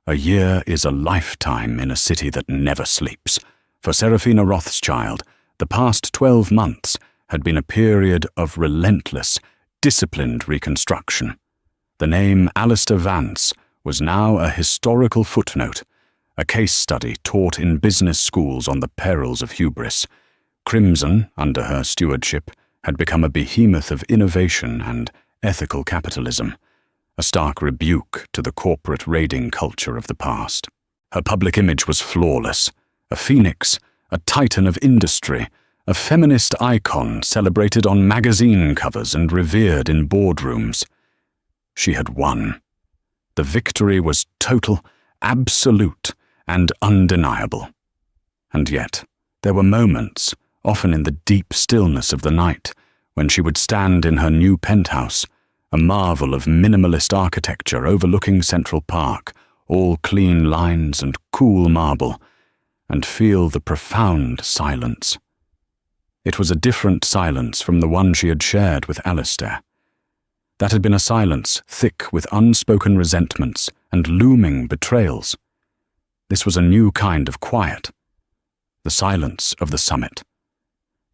Speaker 1: A year is a lifetime in a city that never sleeps. For Serafina Rothschild, the past 12 months had been a period of relentless, disciplined reconstruction. The name Alistair Vance was now a historical footnote, a case study taught in business schools on the perils of hubris. Crimson, under her stewardship, had become a behemoth of innovation and ethical capitalism, a stark rebuke to the corporate raiding culture of the past. Her public image was flawless, a phoenix, a titan of industry, a feminist icon celebrated on magazine covers and revered in boardrooms. She had won. The victory was total, absolute, and undeniable. And yet, there were moments, often in the deep stillness of the night, when she would stand in her new penthouse, a marvel of minimalist architecture overlooking Central Park, all clean lines and cool marble, and feel the profound silence. It was a different silence from the one she had shared with Alistair. That had been a silence thick with unspoken resentments and looming betrayals. This was a new kind of quiet, the silence of the summit.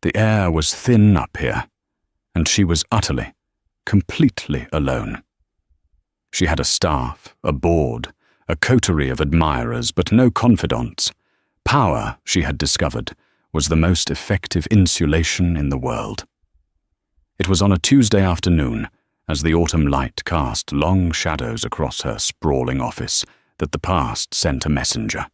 Speaker 1: The air was thin up here, and she was utterly, completely alone. She had a staff, a board, a coterie of admirers, but no confidants. Power, she had discovered, was the most effective insulation in the world. It was on a Tuesday afternoon, as the autumn light cast long shadows across her sprawling office, that the past sent a messenger.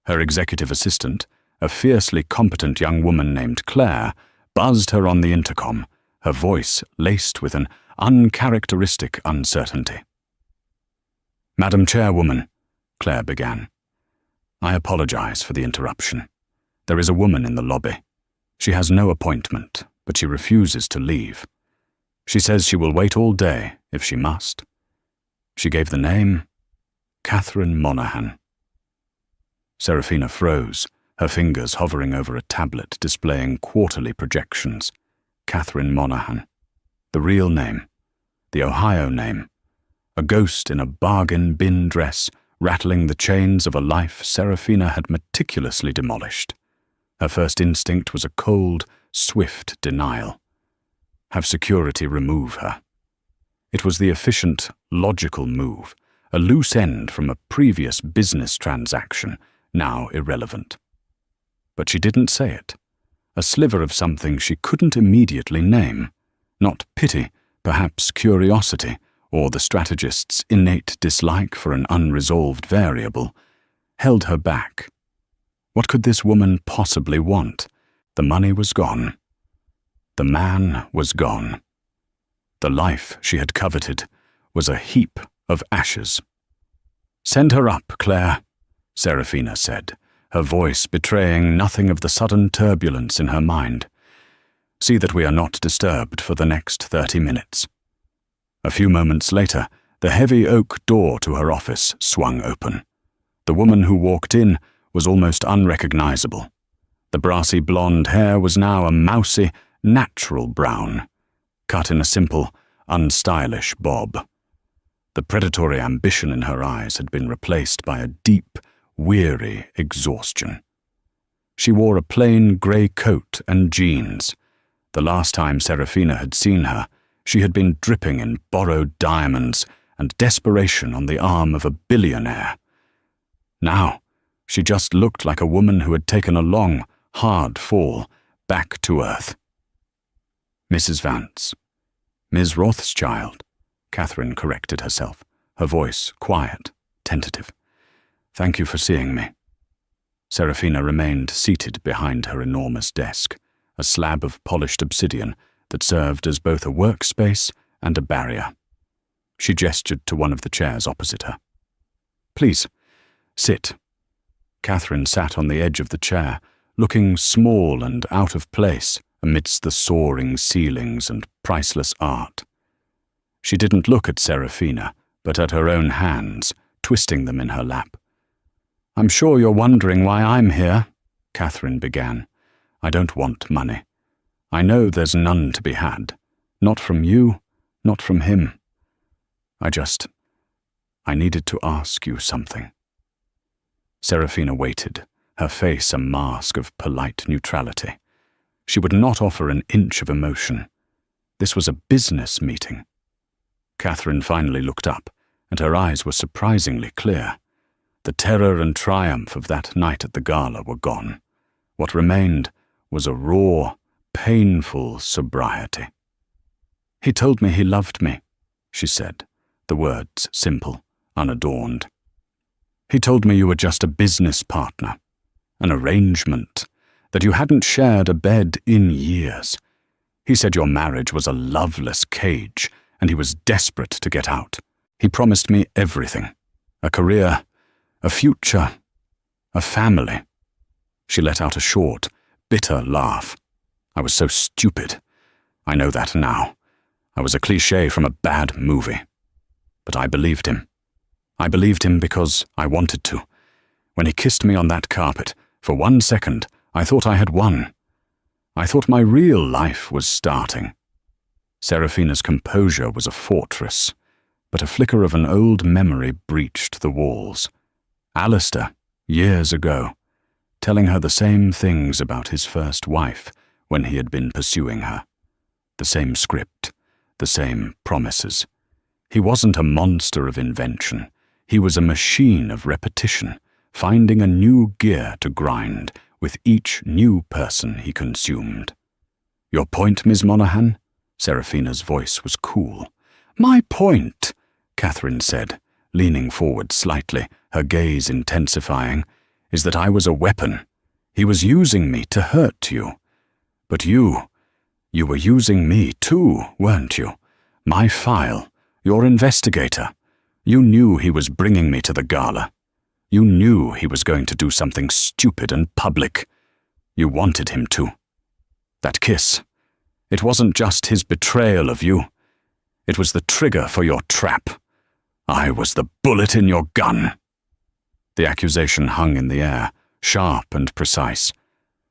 Speaker 1: Her executive assistant, a fiercely competent young woman named Claire, buzzed her on the intercom, her voice laced with an uncharacteristic uncertainty. "Madam Chairwoman," Claire began, "I apologize for the interruption. There is a woman in the lobby. She has no appointment, but she refuses to leave. She says she will wait all day if she must." She gave the name Catherine Monaghan. Serafina froze, her fingers hovering over a tablet displaying quarterly projections. Catherine Monaghan. The real name. The Ohio name. A ghost in a bargain bin dress, rattling the chains of a life Serafina had meticulously demolished. Her first instinct was a cold, swift denial. Have security remove her. It was the efficient, logical move, a loose end from a previous business transaction, now irrelevant. But she didn't say it. A sliver of something she couldn't immediately name. Not pity, perhaps curiosity, or the strategist's innate dislike for an unresolved variable, held her back. What could this woman possibly want? The money was gone. The man was gone. The life she had coveted was a heap of ashes. "Send her up, Claire," Serafina said, her voice betraying nothing of the sudden turbulence in her mind. "See that we are not disturbed for the next 30 minutes. A few moments later, the heavy oak door to her office swung open. The woman who walked in was almost unrecognizable. The brassy blonde hair was now a mousy, natural brown, cut in a simple, unstylish bob. The predatory ambition in her eyes had been replaced by a deep, weary exhaustion. She wore a plain grey coat and jeans. The last time Serafina had seen her, she had been dripping in borrowed diamonds and desperation on the arm of a billionaire. Now, she just looked like a woman who had taken a long, hard fall back to earth. "Mrs. Vance." "Ms. Rothschild," Catherine corrected herself, her voice quiet, tentative. "Thank you for seeing me." Serafina remained seated behind her enormous desk, a slab of polished obsidian, that served as both a workspace and a barrier. She gestured to one of the chairs opposite her. "Please, sit." Catherine sat on the edge of the chair, looking small and out of place amidst the soaring ceilings and priceless art. She didn't look at Serafina, but at her own hands, twisting them in her lap. "I'm sure you're wondering why I'm here," Catherine began. "I don't want money. I know there's none to be had. Not from you, not from him. I needed to ask you something." Serafina waited, her face a mask of polite neutrality. She would not offer an inch of emotion. This was a business meeting. Catherine finally looked up, and her eyes were surprisingly clear. The terror and triumph of that night at the gala were gone. What remained was a raw, painful sobriety. "He told me he loved me," she said, the words simple, unadorned. "He told me you were just a business partner, an arrangement, that you hadn't shared a bed in years. He said your marriage was a loveless cage, and he was desperate to get out. He promised me everything, a career, a future, a family." She let out a short, bitter laugh. "I was so stupid. I know that now. I was a cliché from a bad movie. But I believed him. I believed him because I wanted to. When he kissed me on that carpet, for 1 second, I thought I had won. I thought my real life was starting." Serafina's composure was a fortress, but a flicker of an old memory breached the walls. Alistair, years ago, telling her the same things about his first wife when he had been pursuing her. The same script, the same promises. He wasn't a monster of invention. He was a machine of repetition, finding a new gear to grind with each new person he consumed. "Your point, Miss Monaghan?" Serafina's voice was cool. "My point," Catherine said, leaning forward slightly, her gaze intensifying, "is that I was a weapon. He was using me to hurt you. But you were using me too, weren't you? My file, your investigator. You knew he was bringing me to the gala. You knew he was going to do something stupid and public. You wanted him to. That kiss, it wasn't just his betrayal of you. It was the trigger for your trap. I was the bullet in your gun." The accusation hung in the air, sharp and precise.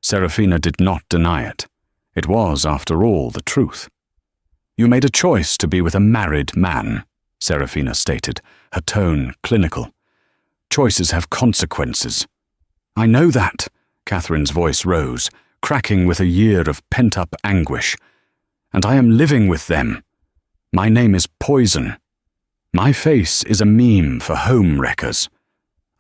Speaker 1: Serafina did not deny it. It was, after all, the truth. "You made a choice to be with a married man," Serafina stated, her tone clinical. "Choices have consequences." "I know that," Catherine's voice rose, cracking with a year of pent-up anguish. "And I am living with them. My name is Poison. My face is a meme for home wreckers.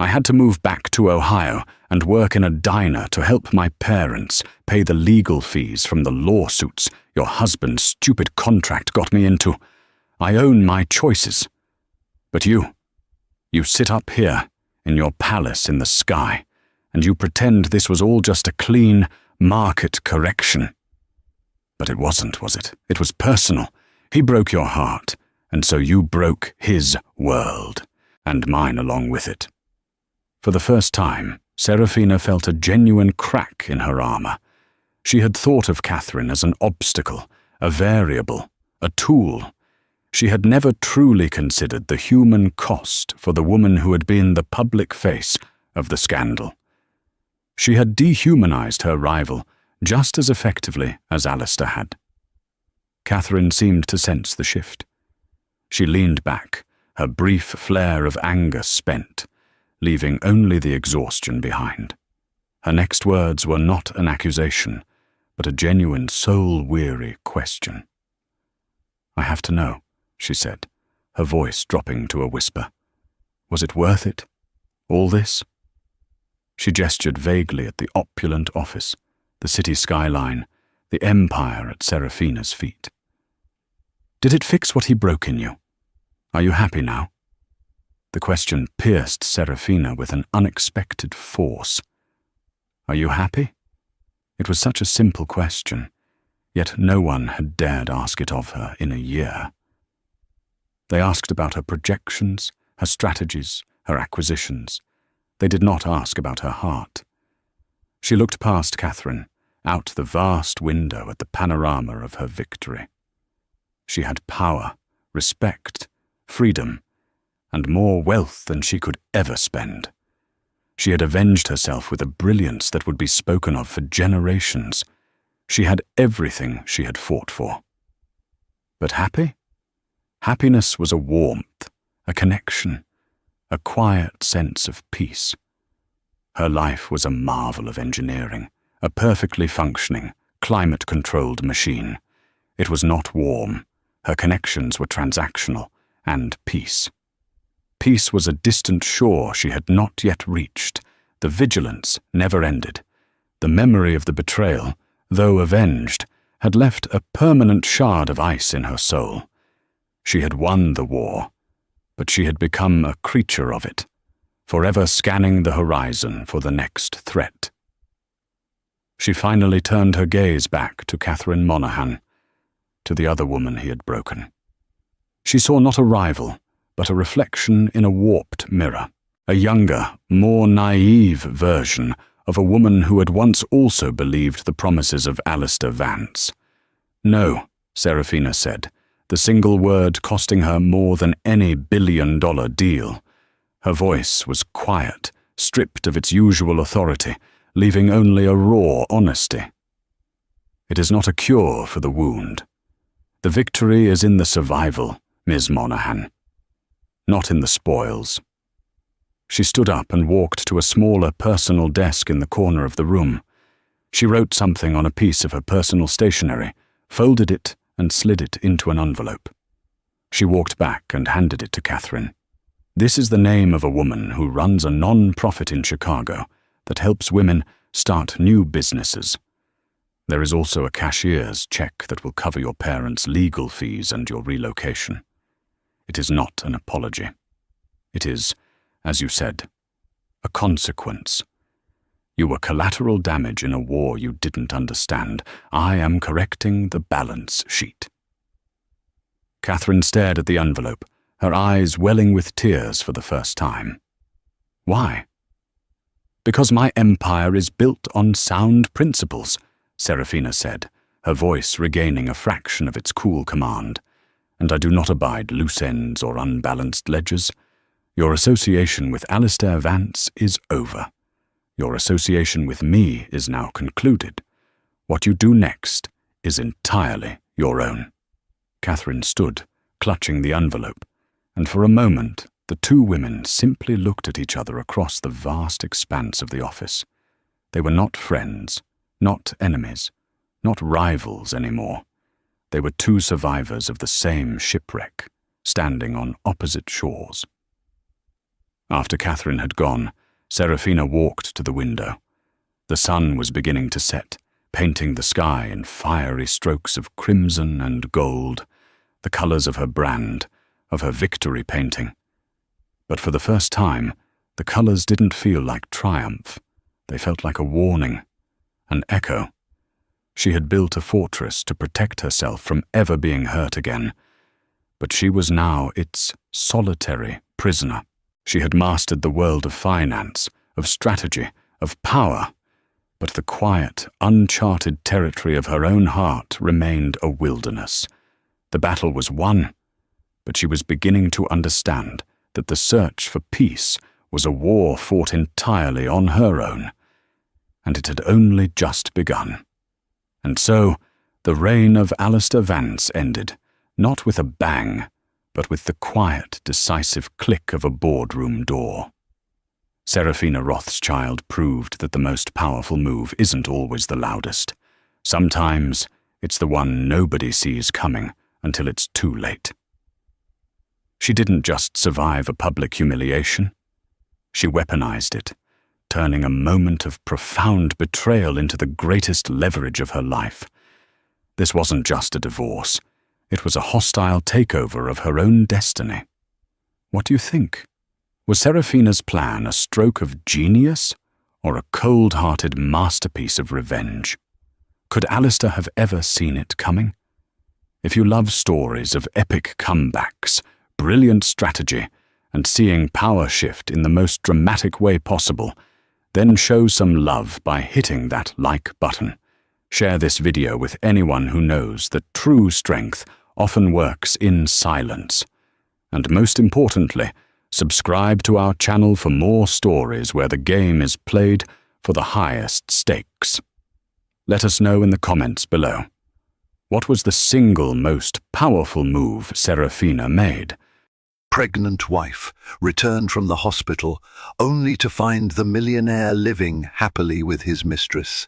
Speaker 1: I had to move back to Ohio and work in a diner to help my parents pay the legal fees from the lawsuits your husband's stupid contract got me into. I own my choices. But you sit up here in your palace in the sky, and you pretend this was all just a clean market correction. But it wasn't, was it? It was personal. He broke your heart, and so you broke his world, and mine along with it." For the first time, Serafina felt a genuine crack in her armor. She had thought of Catherine as an obstacle, a variable, a tool. She had never truly considered the human cost for the woman who had been the public face of the scandal. She had dehumanized her rival just as effectively as Alistair had. Catherine seemed to sense the shift. She leaned back, her brief flare of anger spent, leaving only the exhaustion behind. Her next words were not an accusation, but a genuine soul-weary question. "I have to know," she said, her voice dropping to a whisper. "Was it worth it? All this?" She gestured vaguely at the opulent office, the city skyline, the empire at Serafina's feet. "Did it fix what he broke in you? Are you happy now?" The question pierced Serafina with an unexpected force. "Are you happy?" It was such a simple question. Yet no one had dared ask it of her in a year. They asked about her projections, her strategies, her acquisitions. They did not ask about her heart. She looked past Catherine, out the vast window at the panorama of her victory. She had power, respect, freedom, and more wealth than she could ever spend. She had avenged herself with a brilliance that would be spoken of for generations. She had everything she had fought for. But happy? Happiness was a warmth, a connection, a quiet sense of peace. Her life was a marvel of engineering, a perfectly functioning, climate-controlled machine. It was not warm. Her connections were transactional, and peace. Peace was a distant shore she had not yet reached. The vigilance never ended. The memory of the betrayal, though avenged, had left a permanent shard of ice in her soul. She had won the war, but she had become a creature of it, forever scanning the horizon for the next threat. She finally turned her gaze back to Catherine Monaghan, to the other woman he had broken. She saw not a rival, but a reflection in a warped mirror, a younger, more naive version of a woman who had once also believed the promises of Alistair Vance. No, Serafina said, the single word costing her more than any billion-dollar deal. Her voice was quiet, stripped of its usual authority, leaving only a raw honesty. It is not a cure for the wound. The victory is in the survival, Ms. Monaghan, not in the spoils. She stood up and walked to a smaller personal desk in the corner of the room. She wrote something on a piece of her personal stationery, folded it and slid it into an envelope. She walked back and handed it to Catherine. This is the name of a woman who runs a non-profit in Chicago that helps women start new businesses. There is also a cashier's check that will cover your parents' legal fees and your relocation. It is not an apology. It is, as you said, a consequence. You were collateral damage in a war you didn't understand. I am correcting the balance sheet. Catherine stared at the envelope, her eyes welling with tears for the first time. Why? Because my empire is built on sound principles, Serafina said, her voice regaining a fraction of its cool command. And I do not abide loose ends or unbalanced ledgers. Your association with Alistair Vance is over. Your association with me is now concluded. What you do next is entirely your own. Catherine stood, clutching the envelope, and for a moment the two women simply looked at each other across the vast expanse of the office. They were not friends, not enemies, not rivals anymore. They were two survivors of the same shipwreck, standing on opposite shores. After Catherine had gone, Serafina walked to the window. The sun was beginning to set, painting the sky in fiery strokes of crimson and gold, the colors of her brand, of her victory painting. But for the first time, the colors didn't feel like triumph. They felt like a warning, an echo. She had built a fortress to protect herself from ever being hurt again, but she was now its solitary prisoner. She had mastered the world of finance, of strategy, of power, but the quiet, uncharted territory of her own heart remained a wilderness. The battle was won, but she was beginning to understand that the search for peace was a war fought entirely on her own, and it had only just begun. And so, the reign of Alistair Vance ended, not with a bang, but with the quiet, decisive click of a boardroom door. Serafina Rothschild proved that the most powerful move isn't always the loudest. Sometimes it's the one nobody sees coming until it's too late. She didn't just survive a public humiliation. She weaponized it, turning a moment of profound betrayal into the greatest leverage of her life. This wasn't just a divorce. It was a hostile takeover of her own destiny. What do you think? Was Serafina's plan a stroke of genius or a cold-hearted masterpiece of revenge? Could Alistair have ever seen it coming? If you love stories of epic comebacks, brilliant strategy, and seeing power shift in the most dramatic way possible, then show some love by hitting that like button. Share this video with anyone who knows that true strength often works in silence. And most importantly, subscribe to our channel for more stories where the game is played for the highest stakes. Let us know in the comments below. What was the single most powerful move Serafina made?
Speaker 2: Pregnant wife returned from the hospital only to find the millionaire living happily with his mistress.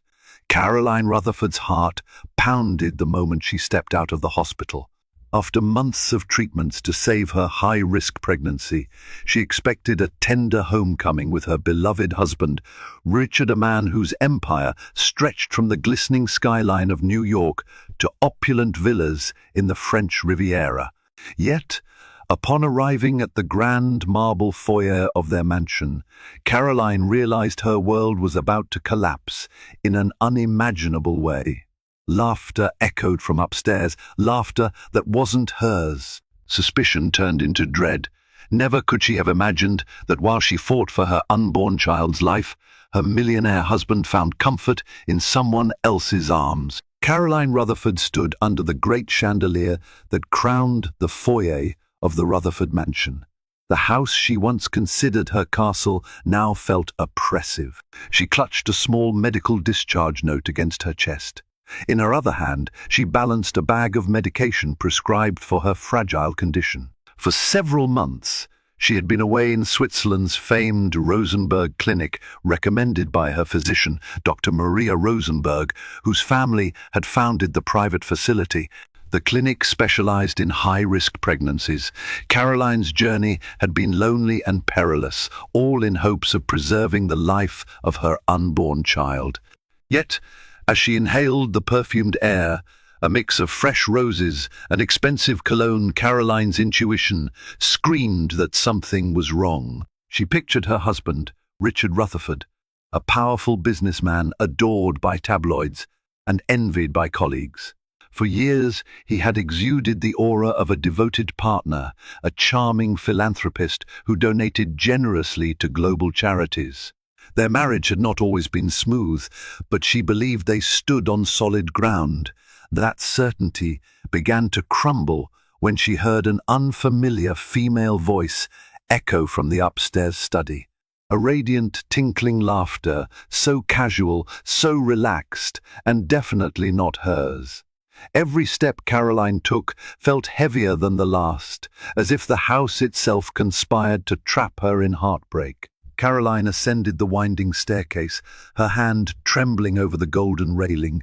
Speaker 2: Caroline Rutherford's heart pounded the moment she stepped out of the hospital. After months of treatments to save her high-risk pregnancy, she expected a tender homecoming with her beloved husband, Richard, a man whose empire stretched from the glistening skyline of New York to opulent villas in the French Riviera. Yet, upon arriving at the grand marble foyer of their mansion, Caroline realized her world was about to collapse in an unimaginable way. Laughter echoed from upstairs, laughter that wasn't hers. Suspicion turned into dread. Never could she have imagined that while she fought for her unborn child's life, her millionaire husband found comfort in someone else's arms. Caroline Rutherford stood under the great chandelier that crowned the foyer of the Rutherford mansion. The house she once considered her castle now felt oppressive. She clutched a small medical discharge note against her chest. In her other hand, she balanced a bag of medication prescribed for her fragile condition. For several months, she had been away in Switzerland's famed Rosenberg Clinic, recommended by her physician, Dr. Maria Rosenberg, whose family had founded the private facility. The clinic specialized in high-risk pregnancies. Caroline's journey had been lonely and perilous, all in hopes of preserving the life of her unborn child. Yet, as she inhaled the perfumed air, a mix of fresh roses and expensive cologne, Caroline's intuition screamed that something was wrong. She pictured her husband, Richard Rutherford, a powerful businessman adored by tabloids and envied by colleagues. For years, he had exuded the aura of a devoted partner, a charming philanthropist who donated generously to global charities. Their marriage had not always been smooth, but she believed they stood on solid ground. That certainty began to crumble when she heard an unfamiliar female voice echo from the upstairs study. A radiant, tinkling laughter, so casual, so relaxed, and definitely not hers. Every step Caroline took felt heavier than the last, as if the house itself conspired to trap her in heartbreak. Caroline ascended the winding staircase, her hand trembling over the golden railing.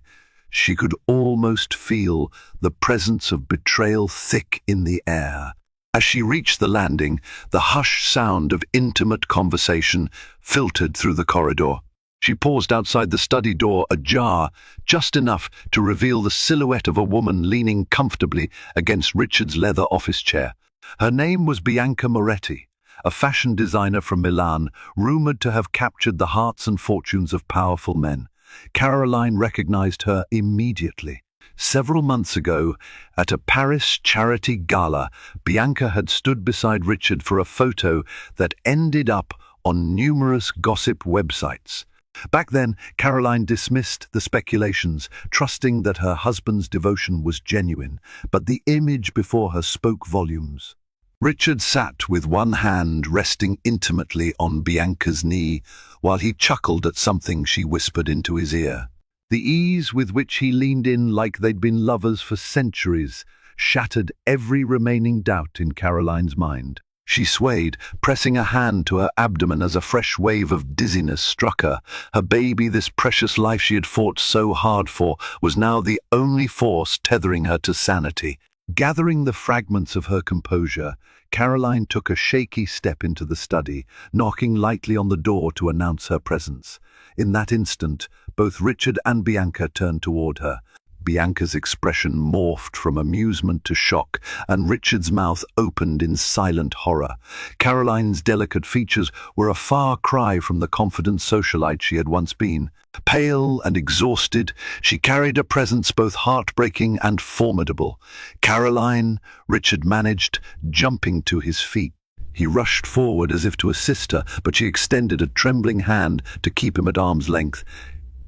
Speaker 2: She could almost feel the presence of betrayal thick in the air. As she reached the landing, the hushed sound of intimate conversation filtered through the corridor. She paused outside the study door, ajar, just enough to reveal the silhouette of a woman leaning comfortably against Richard's leather office chair. Her name was Bianca Moretti, a fashion designer from Milan, rumored to have captured the hearts and fortunes of powerful men. Caroline recognized her immediately. Several months ago, at a Paris charity gala, Bianca had stood beside Richard for a photo that ended up on numerous gossip websites. Back then, Caroline dismissed the speculations, trusting that her husband's devotion was genuine, but the image before her spoke volumes. Richard sat with one hand resting intimately on Bianca's knee, while he chuckled at something she whispered into his ear. The ease with which he leaned in like they'd been lovers for centuries shattered every remaining doubt in Caroline's mind. She swayed, pressing a hand to her abdomen as a fresh wave of dizziness struck her. Her baby, this precious life she had fought so hard for, was now the only force tethering her to sanity. Gathering the fragments of her composure, Caroline took a shaky step into the study, knocking lightly on the door to announce her presence. In that instant, both Richard and Bianca turned toward her. Bianca's expression morphed from amusement to shock, and Richard's mouth opened in silent horror. Caroline's delicate features were a far cry from the confident socialite she had once been. Pale and exhausted, she carried a presence both heartbreaking and formidable. "Caroline," Richard managed, jumping to his feet. He rushed forward as if to assist her, but she extended a trembling hand to keep him at arm's length.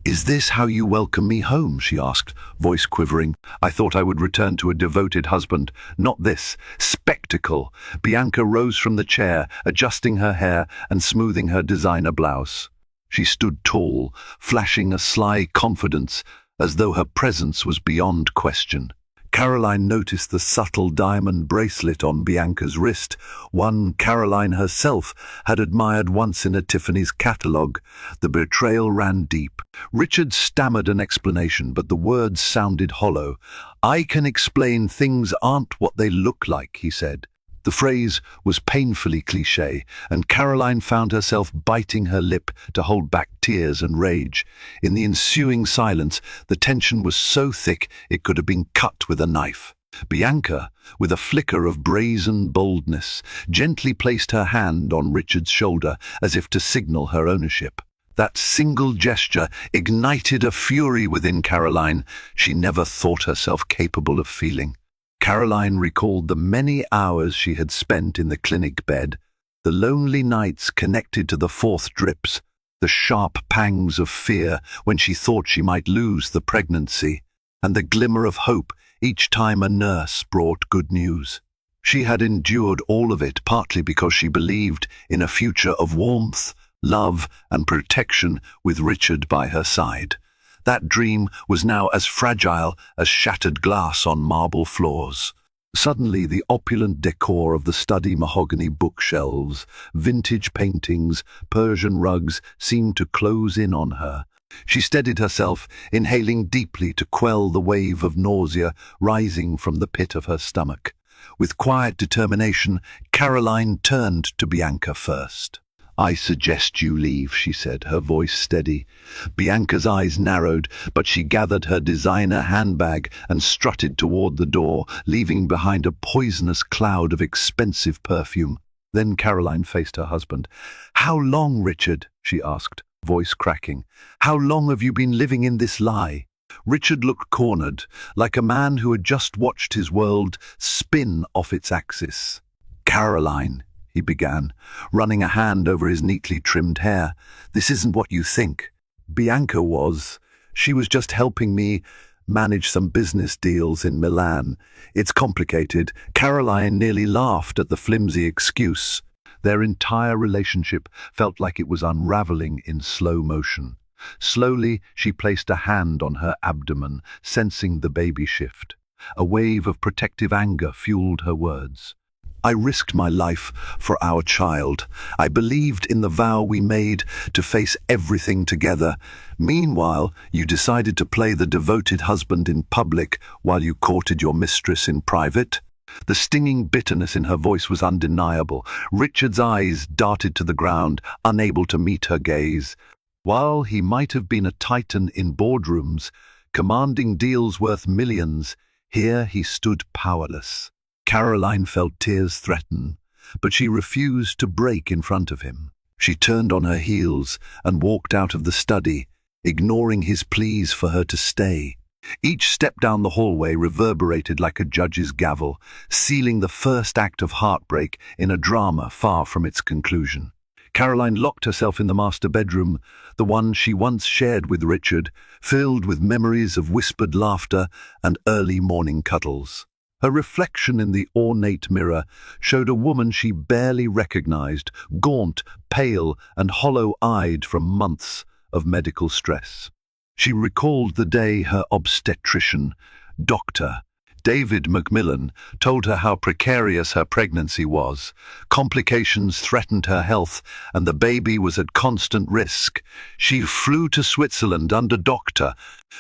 Speaker 2: "Is this how you welcome me home?" she asked, voice quivering. "I thought I would return to a devoted husband, not this spectacle." Bianca rose from the chair, adjusting her hair and smoothing her designer blouse. She stood tall, flashing a sly confidence, as though her presence was beyond question. Caroline noticed the subtle diamond bracelet on Bianca's wrist, one Caroline herself had admired once in a Tiffany's catalogue. The betrayal ran deep. Richard stammered an explanation, but the words sounded hollow. "I can explain things aren't what they look like," he said. The phrase was painfully cliché, and Caroline found herself biting her lip to hold back tears and rage. In the ensuing silence, the tension was so thick it could have been cut with a knife. Bianca, with a flicker of brazen boldness, gently placed her hand on Richard's shoulder as if to signal her ownership. That single gesture ignited a fury within Caroline she never thought herself capable of feeling. Caroline recalled the many hours she had spent in the clinic bed, the lonely nights connected to the fourth drips, the sharp pangs of fear when she thought she might lose the pregnancy, and the glimmer of hope each time a nurse brought good news. She had endured all of it partly because she believed in a future of warmth, love, and protection with Richard by her side. That dream was now as fragile as shattered glass on marble floors. Suddenly, the opulent decor of the study mahogany bookshelves, vintage paintings, Persian rugs seemed to close in on her. She steadied herself, inhaling deeply to quell the wave of nausea rising from the pit of her stomach. With quiet determination, Caroline turned to Bianca first. "I suggest you leave," she said, her voice steady. Bianca's eyes narrowed, but she gathered her designer handbag and strutted toward the door, leaving behind a poisonous cloud of expensive perfume. Then Caroline faced her husband. "How long, Richard?" she asked, voice cracking. "How long have you been living in this lie?" Richard looked cornered, like a man who had just watched his world spin off its axis. "Caroline," he began, running a hand over his neatly trimmed hair, "this isn't what you think. Bianca was. She was just helping me manage some business deals in Milan. It's complicated." Caroline nearly laughed at the flimsy excuse. Their entire relationship felt like it was unraveling in slow motion. Slowly, she placed a hand on her abdomen, sensing the baby shift. A wave of protective anger fueled her words. "I risked my life for our child. I believed in the vow we made to face everything together. Meanwhile, you decided to play the devoted husband in public while you courted your mistress in private." The stinging bitterness in her voice was undeniable. Richard's eyes darted to the ground, unable to meet her gaze. While he might have been a titan in boardrooms, commanding deals worth millions, here he stood powerless. Caroline felt tears threaten, but she refused to break in front of him. She turned on her heels and walked out of the study, ignoring his pleas for her to stay. Each step down the hallway reverberated like a judge's gavel, sealing the first act of heartbreak in a drama far from its conclusion. Caroline locked herself in the master bedroom, the one she once shared with Richard, filled with memories of whispered laughter and early morning cuddles. Her reflection in the ornate mirror showed a woman she barely recognized, gaunt, pale, and hollow-eyed from months of medical stress. She recalled the day her obstetrician, Dr. David Macmillan, told her how precarious her pregnancy was. Complications threatened her health, and the baby was at constant risk. She flew to Switzerland under Dr.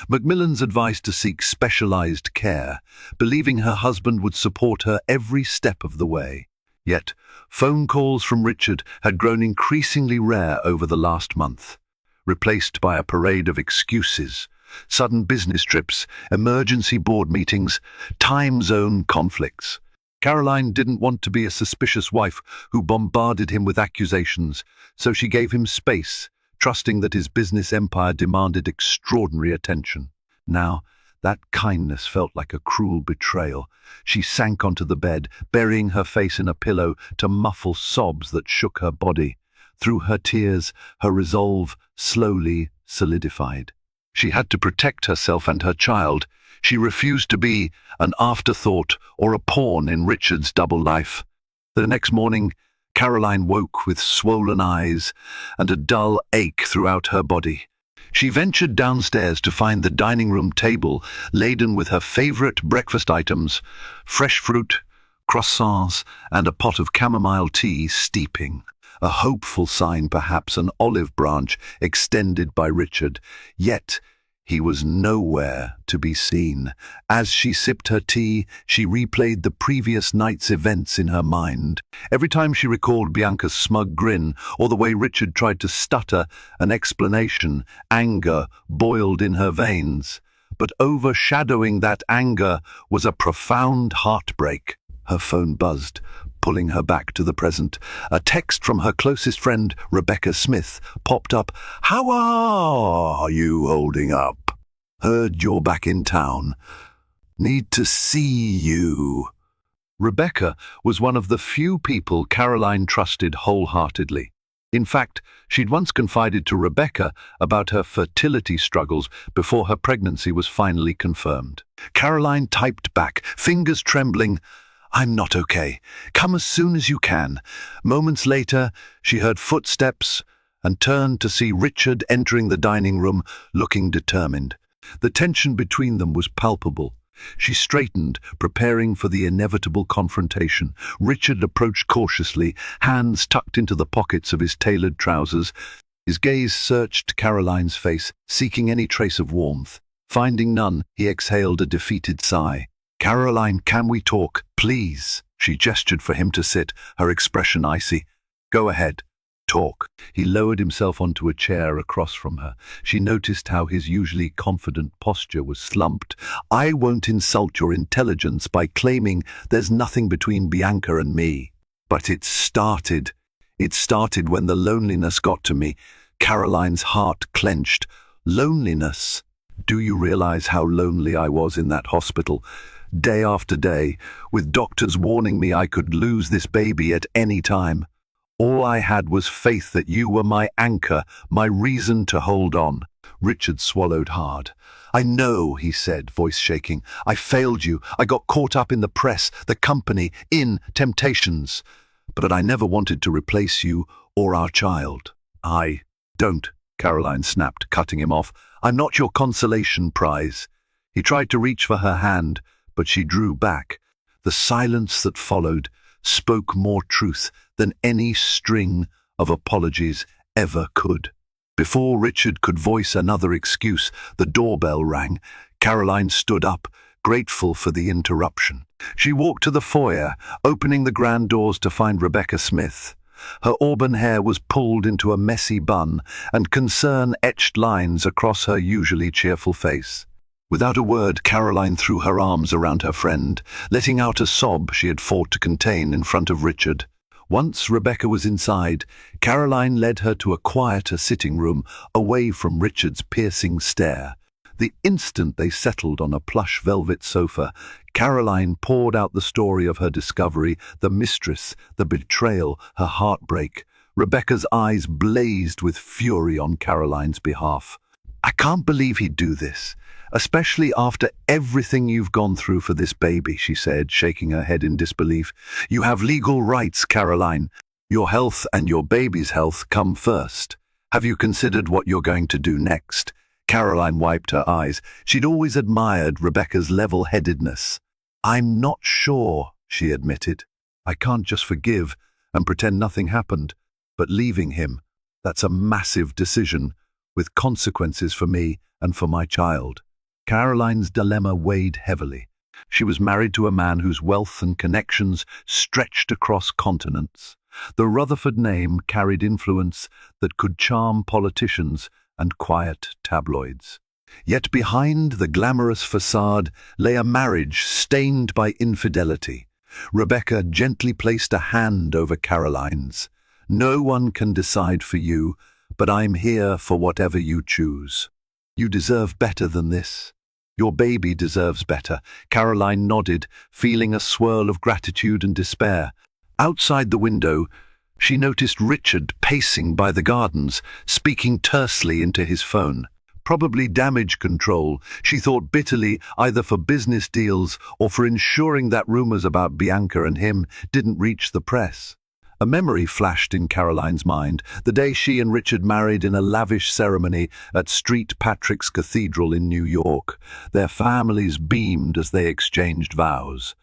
Speaker 2: Macmillan's advice to seek specialized care, believing her husband would support her every step of the way. Yet, phone calls from Richard had grown increasingly rare over the last month, replaced by a parade of excuses. sudden business trips, emergency board meetings, time zone conflicts. Caroline didn't want to be a suspicious wife who bombarded him with accusations, so she gave him space, trusting that his business empire demanded extraordinary attention. Now, that kindness felt like a cruel betrayal. She sank onto the bed, burying her face in a pillow to muffle sobs that shook her body. Through her tears, her resolve slowly solidified. She had to protect herself and her child. She refused to be an afterthought or a pawn in Richard's double life. The next morning, Caroline woke with swollen eyes and a dull ache throughout her body. She ventured downstairs to find the dining room table laden with her favorite breakfast items, fresh fruit, croissants, and a pot of chamomile tea steeping. A hopeful sign, perhaps an olive branch extended by Richard, yet he was nowhere to be seen. As she sipped her tea, she replayed the previous night's events in her mind. Every time she recalled Bianca's smug grin or the way Richard tried to stutter an explanation, anger boiled in her veins. But overshadowing that anger was a profound heartbreak. Her phone buzzed, pulling her back to the present. A text from her closest friend, Rebecca Smith, popped up. "How are you holding up? Heard you're back in town. Need to see you." Rebecca was one of the few people Caroline trusted wholeheartedly. In fact, she'd once confided to Rebecca about her fertility struggles before her pregnancy was finally confirmed. Caroline typed back, fingers trembling, "I'm not okay. Come as soon as you can." Moments later, she heard footsteps and turned to see Richard entering the dining room, looking determined. The tension between them was palpable. She straightened, preparing for the inevitable confrontation. Richard approached cautiously, hands tucked into the pockets of his tailored trousers. His gaze searched Caroline's face, seeking any trace of warmth. Finding none, he exhaled a defeated sigh. "Caroline, can we talk, please?" She gestured for him to sit, her expression icy. "Go ahead. Talk." He lowered himself onto a chair across from her. She noticed how his usually confident posture was slumped. "I won't insult your intelligence by claiming there's nothing between Bianca and me. But it started. It started when the loneliness got to me." Caroline's heart clenched. "Loneliness? Do you realize how lonely I was in that hospital? Day after day, with doctors warning me I could lose this baby at any time. All I had was faith that you were my anchor, my reason to hold on." Richard swallowed hard. "I know," he said, voice shaking. "I failed you. I got caught up in the press, the company, in temptations. But I never wanted to replace you or our child." "Don't," Caroline snapped, cutting him off. "I'm not your consolation prize." He tried to reach for her hand, but she drew back. The silence that followed spoke more truth than any string of apologies ever could. Before Richard could voice another excuse, the doorbell rang. Caroline stood up, grateful for the interruption. She walked to the foyer, opening the grand doors to find Rebecca Smith. Her auburn hair was pulled into a messy bun, and concern etched lines across her usually cheerful face. Without a word, Caroline threw her arms around her friend, letting out a sob she had fought to contain in front of Richard. Once Rebecca was inside, Caroline led her to a quieter sitting room, away from Richard's piercing stare. The instant they settled on a plush velvet sofa, Caroline poured out the story of her discovery, the mistress, the betrayal, her heartbreak. Rebecca's eyes blazed with fury on Caroline's behalf. "I can't believe he'd do this, especially after everything you've gone through for this baby," she said, shaking her head in disbelief. "You have legal rights, Caroline. Your health and your baby's health come first. Have you considered what you're going to do next?" Caroline wiped her eyes. She'd always admired Rebecca's level-headedness. "I'm not sure," she admitted. "I can't just forgive and pretend nothing happened. But leaving him, that's a massive decision, with consequences for me and for my child." Caroline's dilemma weighed heavily. She was married to a man whose wealth and connections stretched across continents. The Rutherford name carried influence that could charm politicians and quiet tabloids. Yet behind the glamorous facade lay a marriage stained by infidelity. Rebecca gently placed a hand over Caroline's. "No one can decide for you, but I'm here for whatever you choose. You deserve better than this. Your baby deserves better." Caroline nodded, feeling a swirl of gratitude and despair. Outside the window, she noticed Richard pacing by the gardens, speaking tersely into his phone. Probably damage control, she thought bitterly, either for business deals or for ensuring that rumors about Bianca and him didn't reach the press. A memory flashed in Caroline's mind, the day she and Richard married in a lavish ceremony at St. Patrick's Cathedral in New York. Their families beamed as they exchanged vows.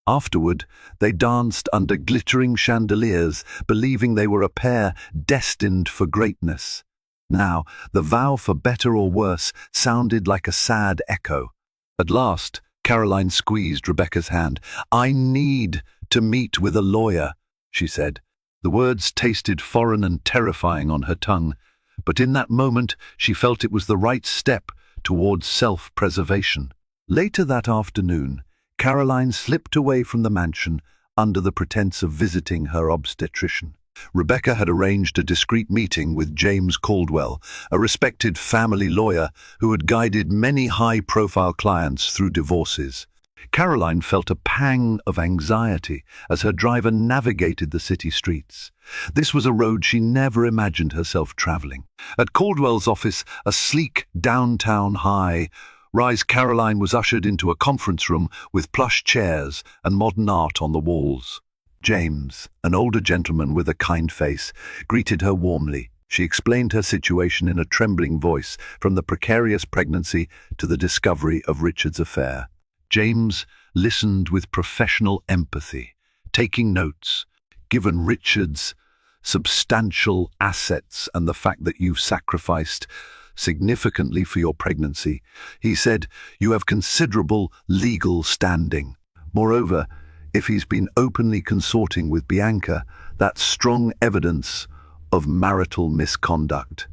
Speaker 2: Afterward, they danced under glittering chandeliers, believing they were a pair destined for greatness. Now, the vow for better or worse sounded like a sad echo. At last, Caroline squeezed Rebecca's hand. "I need to meet with a lawyer," she said. The words tasted foreign and terrifying on her tongue, but in that moment she felt it was the right step towards self-preservation. Later that afternoon, Caroline slipped away from the mansion under the pretense of visiting her obstetrician. Rebecca had arranged a discreet meeting with James Caldwell, a respected family lawyer who had guided many high-profile clients through divorces. Caroline felt a pang of anxiety as her driver navigated the city streets. This was a road she never imagined herself traveling. At Caldwell's office, a sleek downtown high-rise, Caroline was ushered into a conference room with plush chairs and modern art on the walls. James, an older gentleman with a kind face, greeted her warmly. She explained her situation in a trembling voice, from the precarious pregnancy to the discovery of Richard's affair. James listened with professional empathy, taking notes. "Given Richard's substantial assets and the fact that you've sacrificed significantly for your pregnancy," he said, "you have considerable legal standing. Moreover, if he's been openly consorting with Bianca, that's strong evidence of marital misconduct."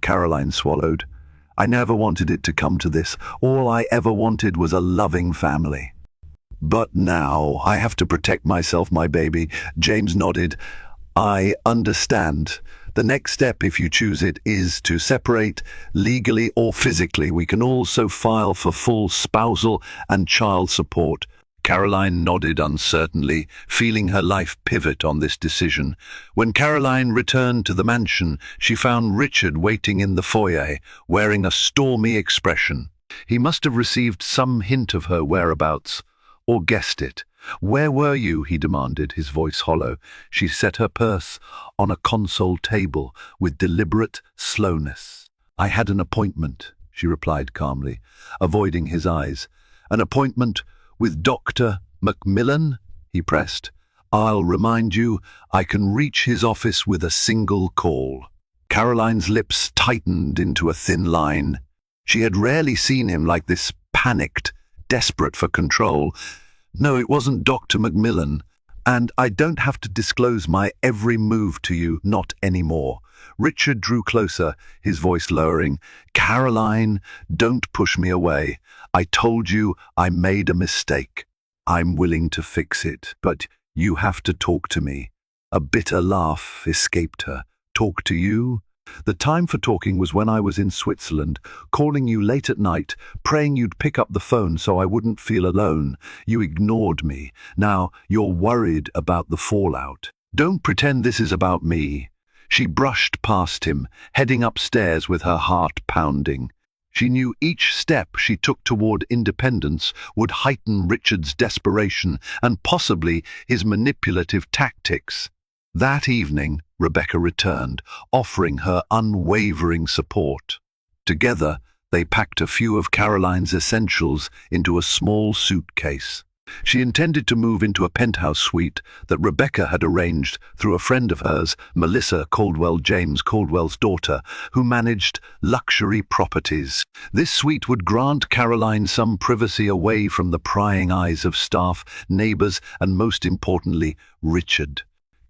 Speaker 2: Caroline swallowed. "I never wanted it to come to this. All I ever wanted was a loving family. But now I have to protect myself, my baby." James nodded. "I understand. The next step, if you choose it, is to separate legally or physically. We can also file for full spousal and child support." Caroline nodded uncertainly, feeling her life pivot on this decision. When Caroline returned to the mansion, she found Richard waiting in the foyer, wearing a stormy expression. He must have received some hint of her whereabouts, or guessed it. "Where were you?" he demanded, his voice hollow. She set her purse on a console table with deliberate slowness. "I had an appointment," she replied calmly, avoiding his eyes. "An appointment with Dr. Macmillan?" he pressed. "I'll remind you, I can reach his office with a single call." Caroline's lips tightened into a thin line. She had rarely seen him like this, panicked, desperate for control. "No, it wasn't Dr. Macmillan. And I don't have to disclose my every move to you, not anymore." Richard drew closer, his voice lowering. "Caroline, don't push me away. I told you I made a mistake. I'm willing to fix it, but you have to talk to me." A bitter laugh escaped her. "Talk to you? The time for talking was when I was in Switzerland, calling you late at night, praying you'd pick up the phone so I wouldn't feel alone. You ignored me. Now you're worried about the fallout. Don't pretend this is about me." She brushed past him, heading upstairs with her heart pounding. She knew each step she took toward independence would heighten Richard's desperation and possibly his manipulative tactics. That evening, Rebecca returned, offering her unwavering support. Together, they packed a few of Caroline's essentials into a small suitcase. She intended to move into a penthouse suite that Rebecca had arranged through a friend of hers, Melissa Caldwell, James Caldwell's daughter, who managed luxury properties. This suite would grant Caroline some privacy away from the prying eyes of staff, neighbors, and most importantly, Richard.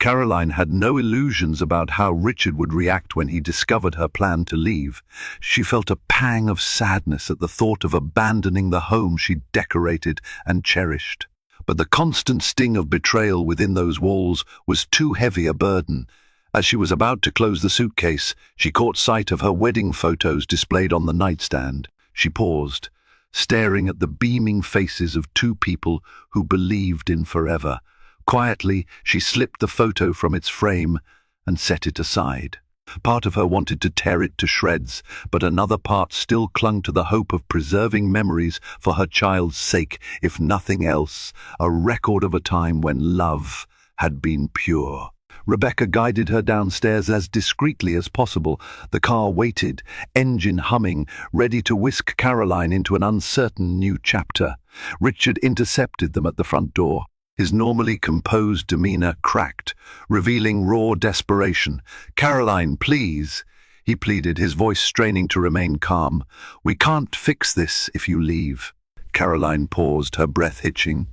Speaker 2: Caroline had no illusions about how Richard would react when he discovered her plan to leave. She felt a pang of sadness at the thought of abandoning the home she'd decorated and cherished. But the constant sting of betrayal within those walls was too heavy a burden. As she was about to close the suitcase, she caught sight of her wedding photos displayed on the nightstand. She paused, staring at the beaming faces of two people who believed in forever. Quietly, she slipped the photo from its frame and set it aside. Part of her wanted to tear it to shreds, but another part still clung to the hope of preserving memories for her child's sake, if nothing else, a record of a time when love had been pure. Rebecca guided her downstairs as discreetly as possible. The car waited, engine humming, ready to whisk Caroline into an uncertain new chapter. Richard intercepted them at the front door. His normally composed demeanor cracked, revealing raw desperation. "Caroline, please," he pleaded, his voice straining to remain calm. "We can't fix this if you leave." Caroline paused, her breath hitching.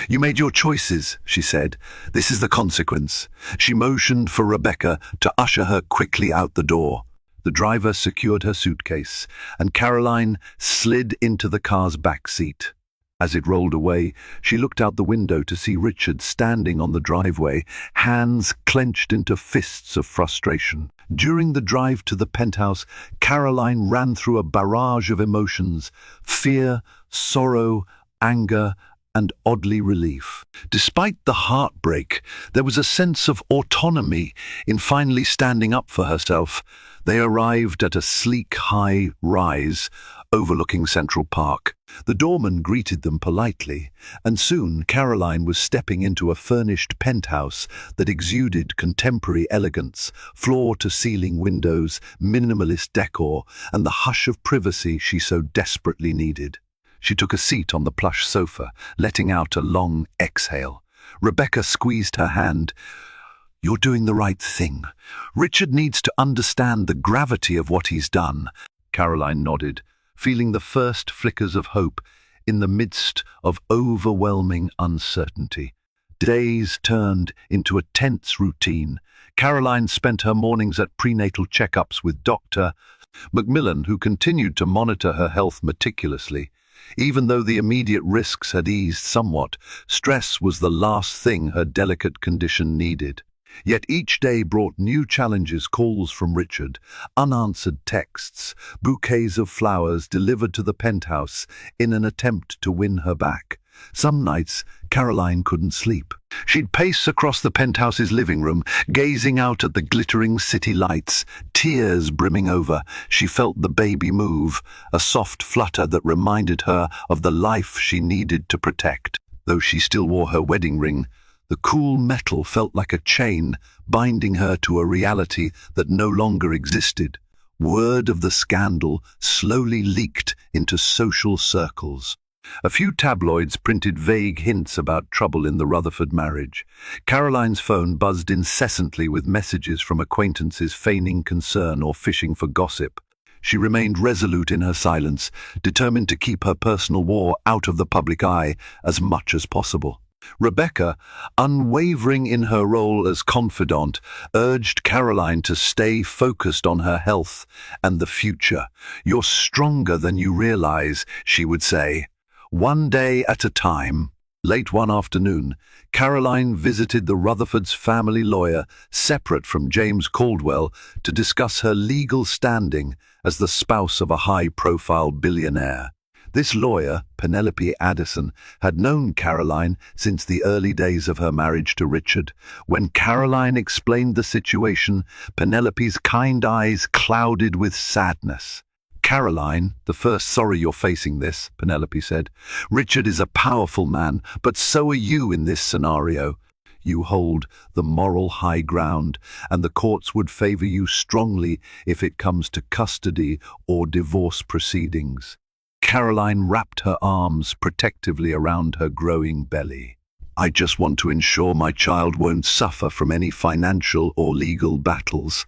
Speaker 2: "You made your choices," she said. "This is the consequence." She motioned for Rebecca to usher her quickly out the door. The driver secured her suitcase, and Caroline slid into the car's back seat. As it rolled away, she looked out the window to see Richard standing on the driveway, hands clenched into fists of frustration. During the drive to the penthouse, Caroline ran through a barrage of emotions: fear, sorrow, anger, and oddly relief. Despite the heartbreak, there was a sense of autonomy in finally standing up for herself. They arrived at a sleek high rise overlooking Central Park. The doorman greeted them politely, and soon Caroline was stepping into a furnished penthouse that exuded contemporary elegance, floor-to-ceiling windows, minimalist decor, and the hush of privacy she so desperately needed. She took a seat on the plush sofa, letting out a long exhale. Rebecca squeezed her hand. "You're doing the right thing. Richard needs to understand the gravity of what he's done." Caroline nodded, feeling the first flickers of hope in the midst of overwhelming uncertainty. Days turned into a tense routine. Caroline spent her mornings at prenatal checkups with Dr. Macmillan, who continued to monitor her health meticulously. Even though the immediate risks had eased somewhat, stress was the last thing her delicate condition needed. Yet each day brought new challenges: calls from Richard, unanswered texts, bouquets of flowers delivered to the penthouse in an attempt to win her back. Some nights, Caroline couldn't sleep. She'd pace across the penthouse's living room, gazing out at the glittering city lights, tears brimming over. She felt the baby move, a soft flutter that reminded her of the life she needed to protect. Though she still wore her wedding ring, the cool metal felt like a chain, binding her to a reality that no longer existed. Word of the scandal slowly leaked into social circles. A few tabloids printed vague hints about trouble in the Rutherford marriage. Caroline's phone buzzed incessantly with messages from acquaintances feigning concern or fishing for gossip. She remained resolute in her silence, determined to keep her personal war out of the public eye as much as possible. Rebecca, unwavering in her role as confidant, urged Caroline to stay focused on her health and the future. "You're stronger than you realize," she would say. "One day at a time." Late one afternoon, Caroline visited the Rutherfords' family lawyer, separate from James Caldwell, to discuss her legal standing as the spouse of a high-profile billionaire. This lawyer, Penelope Addison, had known Caroline since the early days of her marriage to Richard. When Caroline explained the situation, Penelope's kind eyes clouded with sadness. "Caroline, the first sorry you're facing this," Penelope said. "Richard is a powerful man, but so are you in this scenario. You hold the moral high ground, and the courts would favor you strongly if it comes to custody or divorce proceedings." Caroline wrapped her arms protectively around her growing belly. "I just want to ensure my child won't suffer from any financial or legal battles.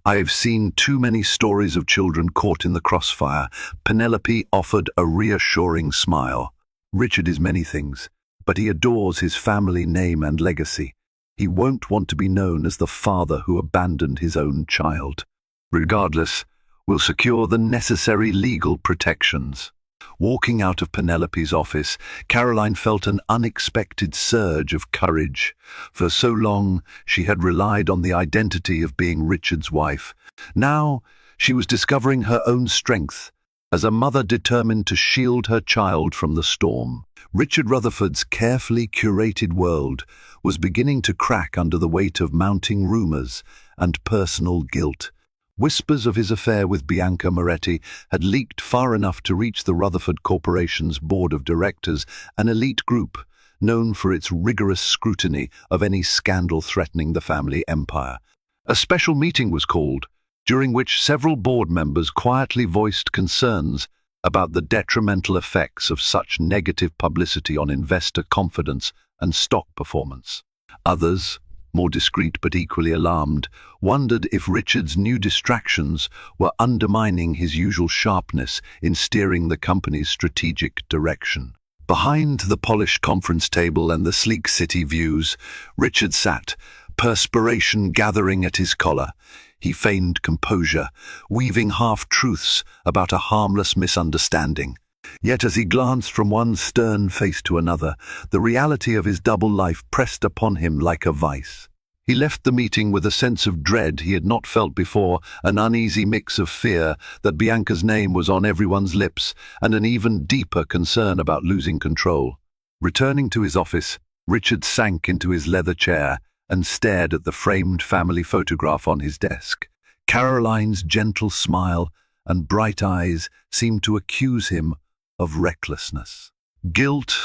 Speaker 2: I've seen too many stories of children caught in the crossfire." Penelope offered a reassuring smile. "Richard is many things, but he adores his family name and legacy. He won't want to be known as the father who abandoned his own child. Regardless, we'll secure the necessary legal protections. Walking out of Penelope's office, Caroline felt an unexpected surge of courage. For so long, she had relied on the identity of being Richard's wife. Now, she was discovering her own strength as a mother determined to shield her child from the storm. Richard Rutherford's carefully curated world was beginning to crack under the weight of mounting rumors and personal guilt. Whispers of his affair with Bianca Moretti had leaked far enough to reach the Rutherford Corporation's board of directors, an elite group known for its rigorous scrutiny of any scandal threatening the family empire. A special meeting was called, during which several board members quietly voiced concerns about the detrimental effects of such negative publicity on investor confidence and stock performance. Others, more discreet but equally alarmed, wondered if Richard's new distractions were undermining his usual sharpness in steering the company's strategic direction. Behind the polished conference table and the sleek city views, Richard sat, perspiration gathering at his collar. He feigned composure, weaving half-truths about a harmless misunderstanding. Yet as he glanced from one stern face to another, the reality of his double life pressed upon him like a vice. He left the meeting with a sense of dread he had not felt before, an uneasy mix of fear that Bianca's name was on everyone's lips, and an even deeper concern about losing control. Returning to his office, Richard sank into his leather chair and stared at the framed family photograph on his desk. Caroline's gentle smile and bright eyes seemed to accuse him of recklessness. Guilt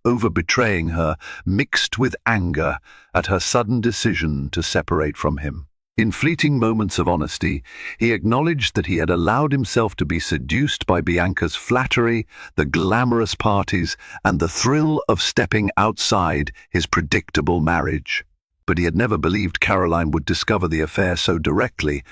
Speaker 2: over betraying her mixed with anger at her sudden decision to separate from him. In fleeting moments of honesty, he acknowledged that he had allowed himself to be seduced by Bianca's flattery, the glamorous parties, and the thrill of stepping outside his predictable marriage. But he had never believed Caroline would discover the affair so directly,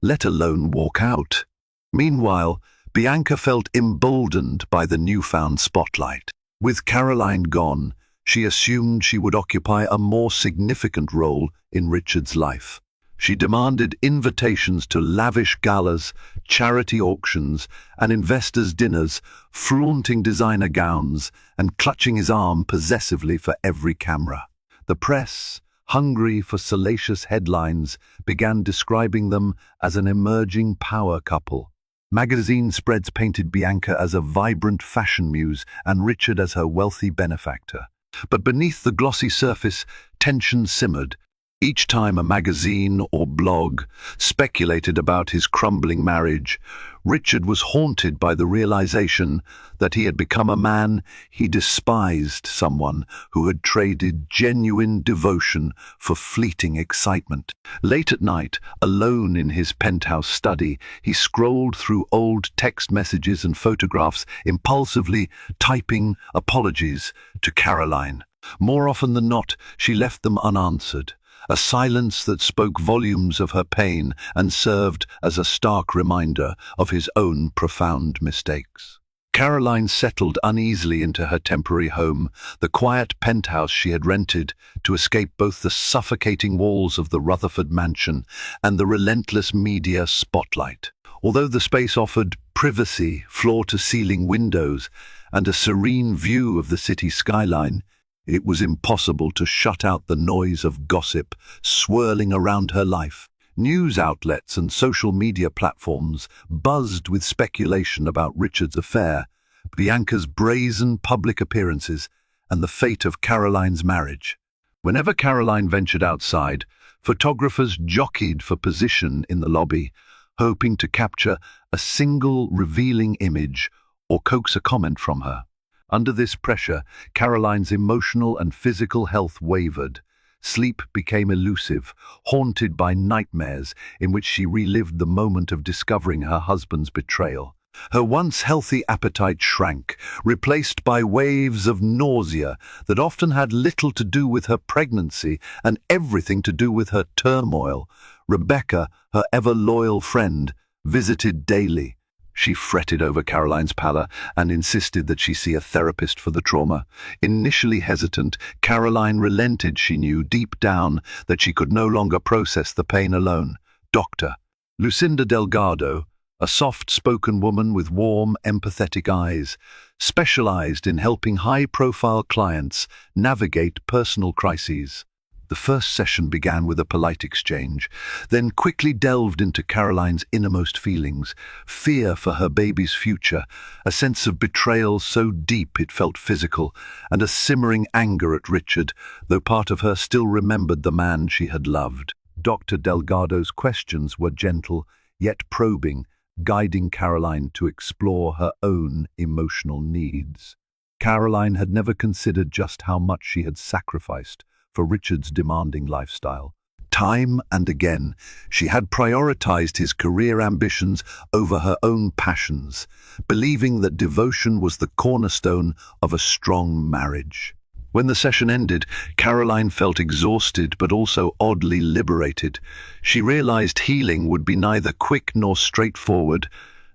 Speaker 2: let alone walk out. Meanwhile, Bianca felt emboldened by the newfound spotlight. With Caroline gone, she assumed she would occupy a more significant role in Richard's life. She demanded invitations to lavish galas, charity auctions, and investors' dinners, flaunting designer gowns and clutching his arm possessively for every camera. The press, hungry for salacious headlines, began describing them as an emerging power couple. Magazine spreads painted Bianca as a vibrant fashion muse and Richard as her wealthy benefactor. But beneath the glossy surface, tension simmered. Each time a magazine or blog speculated about his crumbling marriage, Richard was haunted by the realization that he had become a man he despised, someone who had traded genuine devotion for fleeting excitement. Late at night, alone in his penthouse study, he scrolled through old text messages and photographs, impulsively typing apologies to Caroline. More often than not, she left them unanswered. A silence that spoke volumes of her pain and served as a stark reminder of his own profound mistakes. Caroline settled uneasily into her temporary home, the quiet penthouse she had rented to escape both the suffocating walls of the Rutherford mansion and the relentless media spotlight. Although the space offered privacy, floor-to-ceiling windows, and a serene view of the city skyline, it was impossible to shut out the noise of gossip swirling around her life. News outlets and social media platforms buzzed with speculation about Richard's affair, Bianca's brazen public appearances, and the fate of Caroline's marriage. Whenever Caroline ventured outside, photographers jockeyed for position in the lobby, hoping to capture a single revealing image or coax a comment from her. Under this pressure, Caroline's emotional and physical health wavered. Sleep became elusive, haunted by nightmares in which she relived the moment of discovering her husband's betrayal. Her once healthy appetite shrank, replaced by waves of nausea that often had little to do with her pregnancy and everything to do with her turmoil. Rebecca, her ever-loyal friend, visited daily, She fretted over Caroline's pallor and insisted that she see a therapist for the trauma. Initially hesitant, Caroline relented. She knew deep down that she could no longer process the pain alone. Dr. Lucinda Delgado, a soft-spoken woman with warm, empathetic eyes, specialized in helping high-profile clients navigate personal crises. The first session began with a polite exchange, then quickly delved into Caroline's innermost feelings, fear for her baby's future, a sense of betrayal so deep it felt physical, and a simmering anger at Richard, though part of her still remembered the man she had loved. Dr. Delgado's questions were gentle, yet probing, guiding Caroline to explore her own emotional needs. Caroline had never considered just how much she had sacrificed for Richard's demanding lifestyle. Time and again, she had prioritized his career ambitions over her own passions, believing that devotion was the cornerstone of a strong marriage. When the session ended, Caroline felt exhausted but also oddly liberated. She realized healing would be neither quick nor straightforward.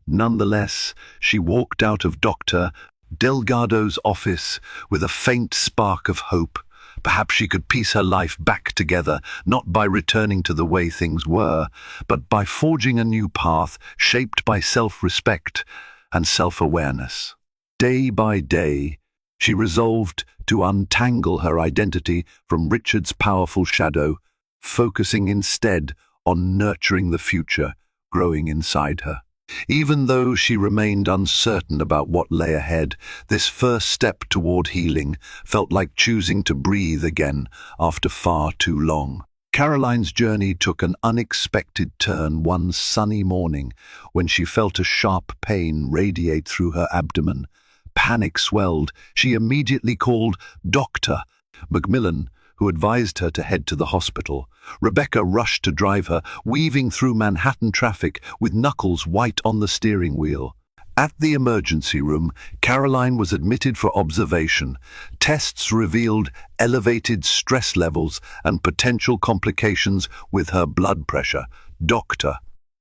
Speaker 2: Nonetheless, she walked out of Dr. Delgado's office with a faint spark of hope. Perhaps she could piece her life back together, not by returning to the way things were, but by forging a new path shaped by self-respect and self-awareness. Day by day, she resolved to untangle her identity from Richard's powerful shadow, focusing instead on nurturing the future growing inside her. Even though she remained uncertain about what lay ahead, this first step toward healing felt like choosing to breathe again after far too long. Caroline's journey took an unexpected turn one sunny morning when she felt a sharp pain radiate through her abdomen. Panic swelled. She immediately called Dr. Macmillan, who advised her to head to the hospital. Rebecca rushed to drive her, weaving through Manhattan traffic with knuckles white on the steering wheel. At the emergency room, Caroline was admitted for observation. Tests revealed elevated stress levels and potential complications with her blood pressure. Dr.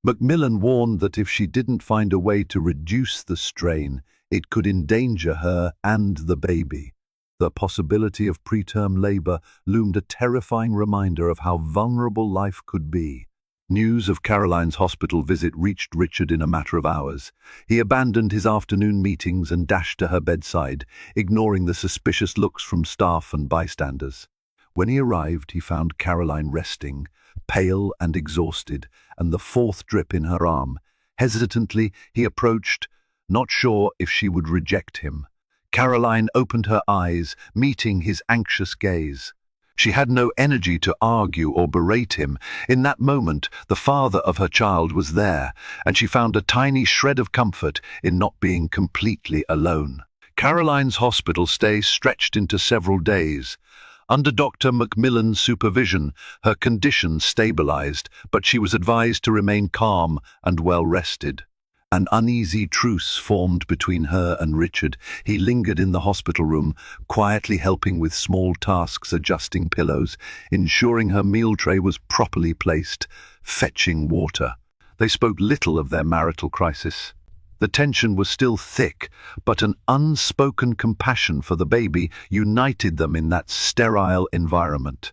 Speaker 2: Macmillan warned that if she didn't find a way to reduce the strain, it could endanger her and the baby. The possibility of preterm labor loomed a terrifying reminder of how vulnerable life could be. News of Caroline's hospital visit reached Richard in a matter of hours. He abandoned his afternoon meetings and dashed to her bedside, ignoring the suspicious looks from staff and bystanders. When he arrived, he found Caroline resting, pale and exhausted, and the fourth drip in her arm. Hesitantly, he approached, not sure if she would reject him. Caroline opened her eyes, meeting his anxious gaze. She had no energy to argue or berate him. In that moment, the father of her child was there, and she found a tiny shred of comfort in not being completely alone. Caroline's hospital stay stretched into several days. Under Dr. Macmillan's supervision, her condition stabilized, but she was advised to remain calm and well-rested. An uneasy truce formed between her and Richard. He lingered in the hospital room, quietly helping with small tasks, adjusting pillows, ensuring her meal tray was properly placed, fetching water. They spoke little of their marital crisis. The tension was still thick, but an unspoken compassion for the baby united them in that sterile environment.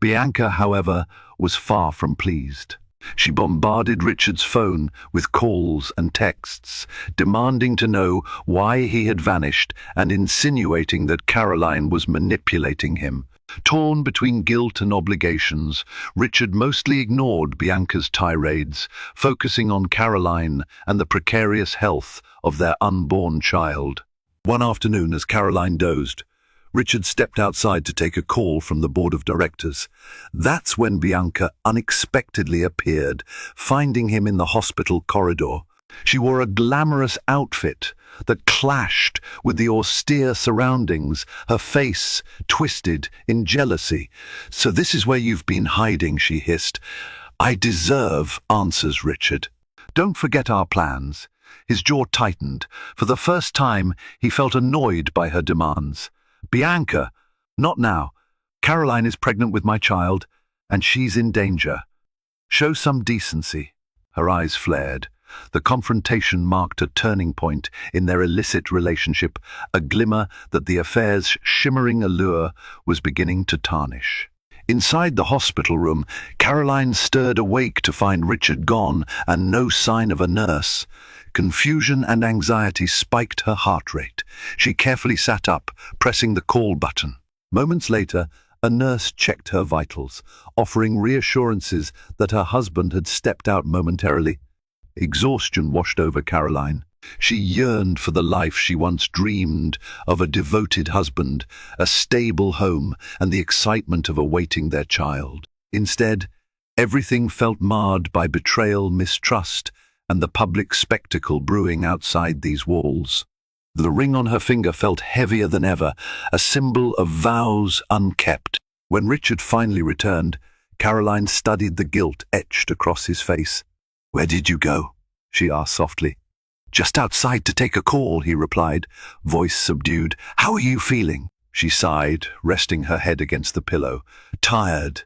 Speaker 2: Bianca, however, was far from pleased. She bombarded Richard's phone with calls and texts, demanding to know why he had vanished and insinuating that Caroline was manipulating him. Torn between guilt and obligations, Richard mostly ignored Bianca's tirades, focusing on Caroline and the precarious health of their unborn child. One afternoon, as Caroline dozed, Richard stepped outside to take a call from the board of directors. That's when Bianca unexpectedly appeared, finding him in the hospital corridor. She wore a glamorous outfit that clashed with the austere surroundings, her face twisted in jealousy. "So this is where you've been hiding," she hissed. "I deserve answers, Richard. Don't forget our plans." His jaw tightened. For the first time, he felt annoyed by her demands. "Bianca, not now. Caroline is pregnant with my child, and she's in danger. Show some decency." Her eyes flared. The confrontation marked a turning point in their illicit relationship, a glimmer that the affair's shimmering allure was beginning to tarnish. Inside the hospital room, Caroline stirred awake to find Richard gone and no sign of a nurse. Confusion and anxiety spiked her heart rate. She carefully sat up, pressing the call button. Moments later, a nurse checked her vitals, offering reassurances that her husband had stepped out momentarily. Exhaustion washed over Caroline. She yearned for the life she once dreamed of, a devoted husband, a stable home, and the excitement of awaiting their child. Instead, everything felt marred by betrayal, mistrust, and the public spectacle brewing outside these walls. The ring on her finger felt heavier than ever, a symbol of vows unkept. When Richard finally returned, Caroline studied the guilt etched across his face. "Where did you go?" she asked softly. "Just outside to take a call," he replied, voice subdued. "How are you feeling?" She sighed, resting her head against the pillow. "Tired."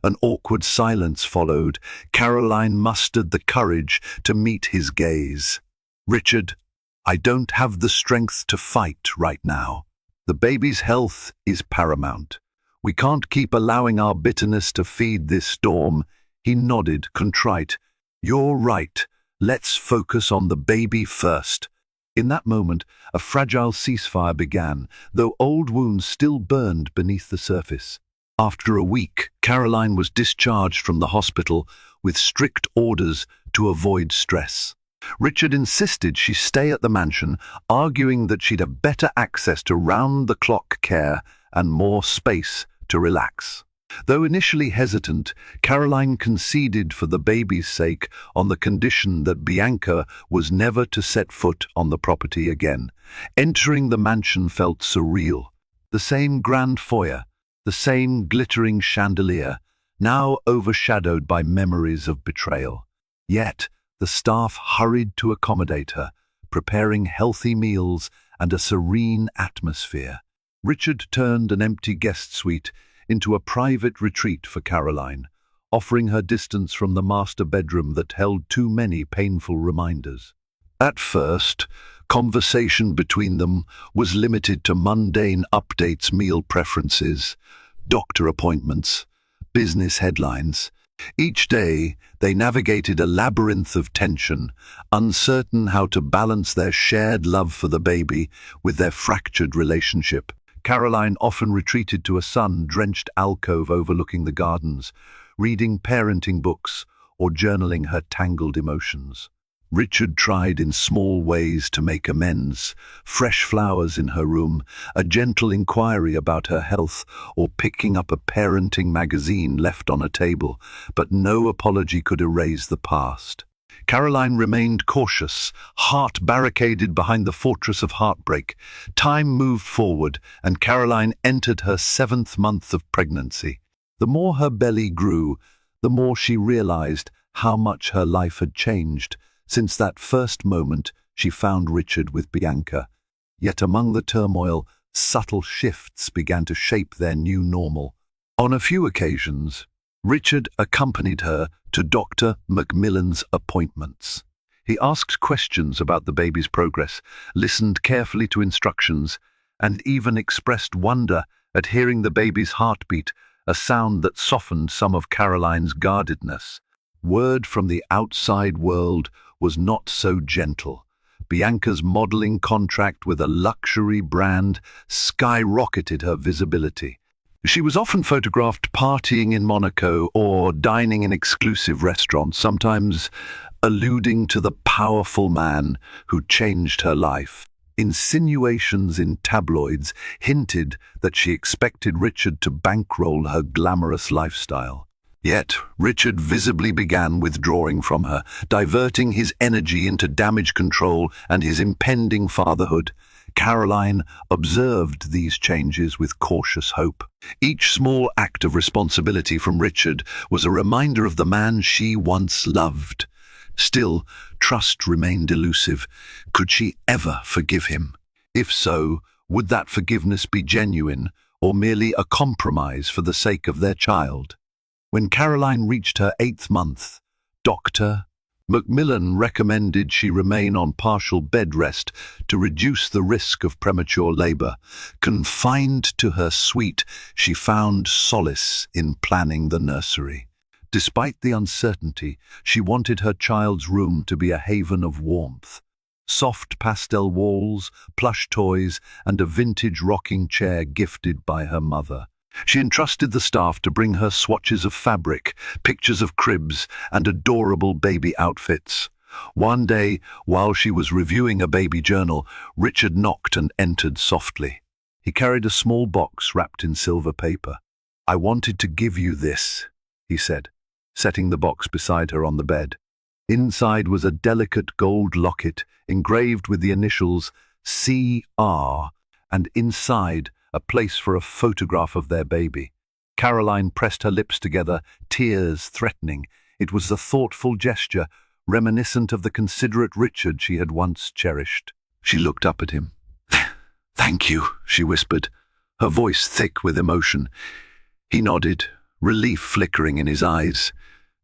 Speaker 2: An awkward silence followed. Caroline mustered the courage to meet his gaze. "Richard, I don't have the strength to fight right now. The baby's health is paramount. We can't keep allowing our bitterness to feed this storm." He nodded, contrite. "You're right. Let's focus on the baby first." In that moment, a fragile ceasefire began, though old wounds still burned beneath the surface. After a week, Caroline was discharged from the hospital with strict orders to avoid stress. Richard insisted she stay at the mansion, arguing that she'd have better access to round-the-clock care and more space to relax. Though initially hesitant, Caroline conceded for the baby's sake on the condition that Bianca was never to set foot on the property again. Entering the mansion felt surreal. The same grand foyer, the same glittering chandelier, now overshadowed by memories of betrayal. Yet, the staff hurried to accommodate her, preparing healthy meals and a serene atmosphere. Richard turned an empty guest suite into a private retreat for Caroline, offering her distance from the master bedroom that held too many painful reminders. At first, conversation between them was limited to mundane updates, meal preferences, doctor appointments, business headlines. Each day, they navigated a labyrinth of tension, uncertain how to balance their shared love for the baby with their fractured relationship. Caroline often retreated to a sun-drenched alcove overlooking the gardens, reading parenting books or journaling her tangled emotions. Richard tried in small ways to make amends, fresh flowers in her room, a gentle inquiry about her health, or picking up a parenting magazine left on a table, but no apology could erase the past. Caroline remained cautious, heart barricaded behind the fortress of heartbreak. Time moved forward, and Caroline entered her 7th month of pregnancy. The more her belly grew, the more she realized how much her life had changed since that first moment she found Richard with Bianca. Yet among the turmoil, subtle shifts began to shape their new normal. On a few occasions, Richard accompanied her to Dr. Macmillan's appointments. He asked questions about the baby's progress, listened carefully to instructions, and even expressed wonder at hearing the baby's heartbeat, a sound that softened some of Caroline's guardedness. Word from the outside world was not so gentle. Bianca's modeling contract with a luxury brand skyrocketed her visibility. She was often photographed partying in Monaco or dining in exclusive restaurants, sometimes alluding to the powerful man who changed her life. Insinuations in tabloids hinted that she expected Richard to bankroll her glamorous lifestyle. Yet, Richard visibly began withdrawing from her, diverting his energy into damage control and his impending fatherhood. Caroline observed these changes with cautious hope. Each small act of responsibility from Richard was a reminder of the man she once loved. Still, trust remained elusive. Could she ever forgive him? If so, would that forgiveness be genuine or merely a compromise for the sake of their child? When Caroline reached her 8th month, Dr. Macmillan recommended she remain on partial bed rest to reduce the risk of premature labor. Confined to her suite, she found solace in planning the nursery. Despite the uncertainty, she wanted her child's room to be a haven of warmth. Soft pastel walls, plush toys, and a vintage rocking chair gifted by her mother. She entrusted the staff to bring her swatches of fabric, pictures of cribs, and adorable baby outfits. One day, while she was reviewing a baby journal, Richard knocked and entered softly. He carried a small box wrapped in silver paper. "I wanted to give you this," he said, setting the box beside her on the bed. Inside was a delicate gold locket engraved with the initials C.R., and inside a place for a photograph of their baby. Caroline pressed her lips together, tears threatening. It was a thoughtful gesture, reminiscent of the considerate Richard she had once cherished. She looked up at him. "Thank you," she whispered, her voice thick with emotion. He nodded, relief flickering in his eyes.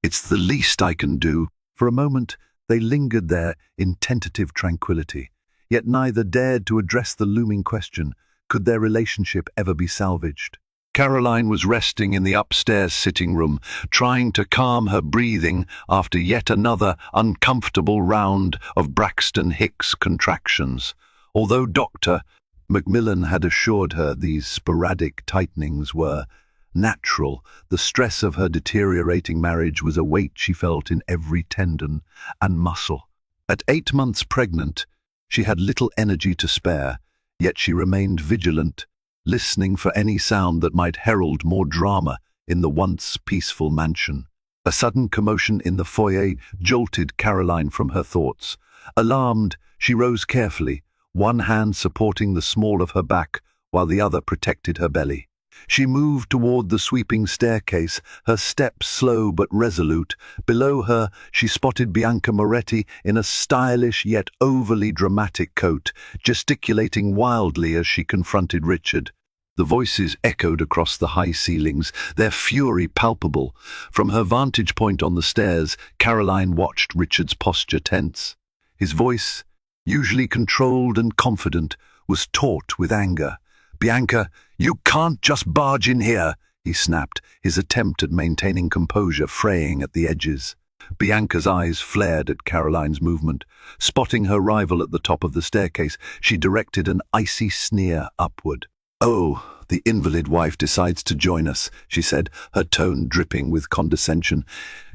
Speaker 2: "It's the least I can do." For a moment, they lingered there in tentative tranquility, yet neither dared to address the looming question: could their relationship ever be salvaged? Caroline was resting in the upstairs sitting room, trying to calm her breathing after yet another uncomfortable round of Braxton Hicks contractions. Although Dr. Macmillan had assured her these sporadic tightenings were natural, the stress of her deteriorating marriage was a weight she felt in every tendon and muscle. At 8 months pregnant, she had little energy to spare, yet she remained vigilant, listening for any sound that might herald more drama in the once peaceful mansion. A sudden commotion in the foyer jolted Caroline from her thoughts. Alarmed, she rose carefully, one hand supporting the small of her back while the other protected her belly. She moved toward the sweeping staircase, her steps slow but resolute. Below her, she spotted Bianca Moretti in a stylish yet overly dramatic coat, gesticulating wildly as she confronted Richard. The voices echoed across the high ceilings, their fury palpable. From her vantage point on the stairs, Caroline watched Richard's posture tense. His voice, usually controlled and confident, was taut with anger. "Bianca, you can't just barge in here," he snapped, his attempt at maintaining composure fraying at the edges. Bianca's eyes flared at Caroline's movement. Spotting her rival at the top of the staircase, she directed an icy sneer upward. "Oh, the invalid wife decides to join us," she said, her tone dripping with condescension.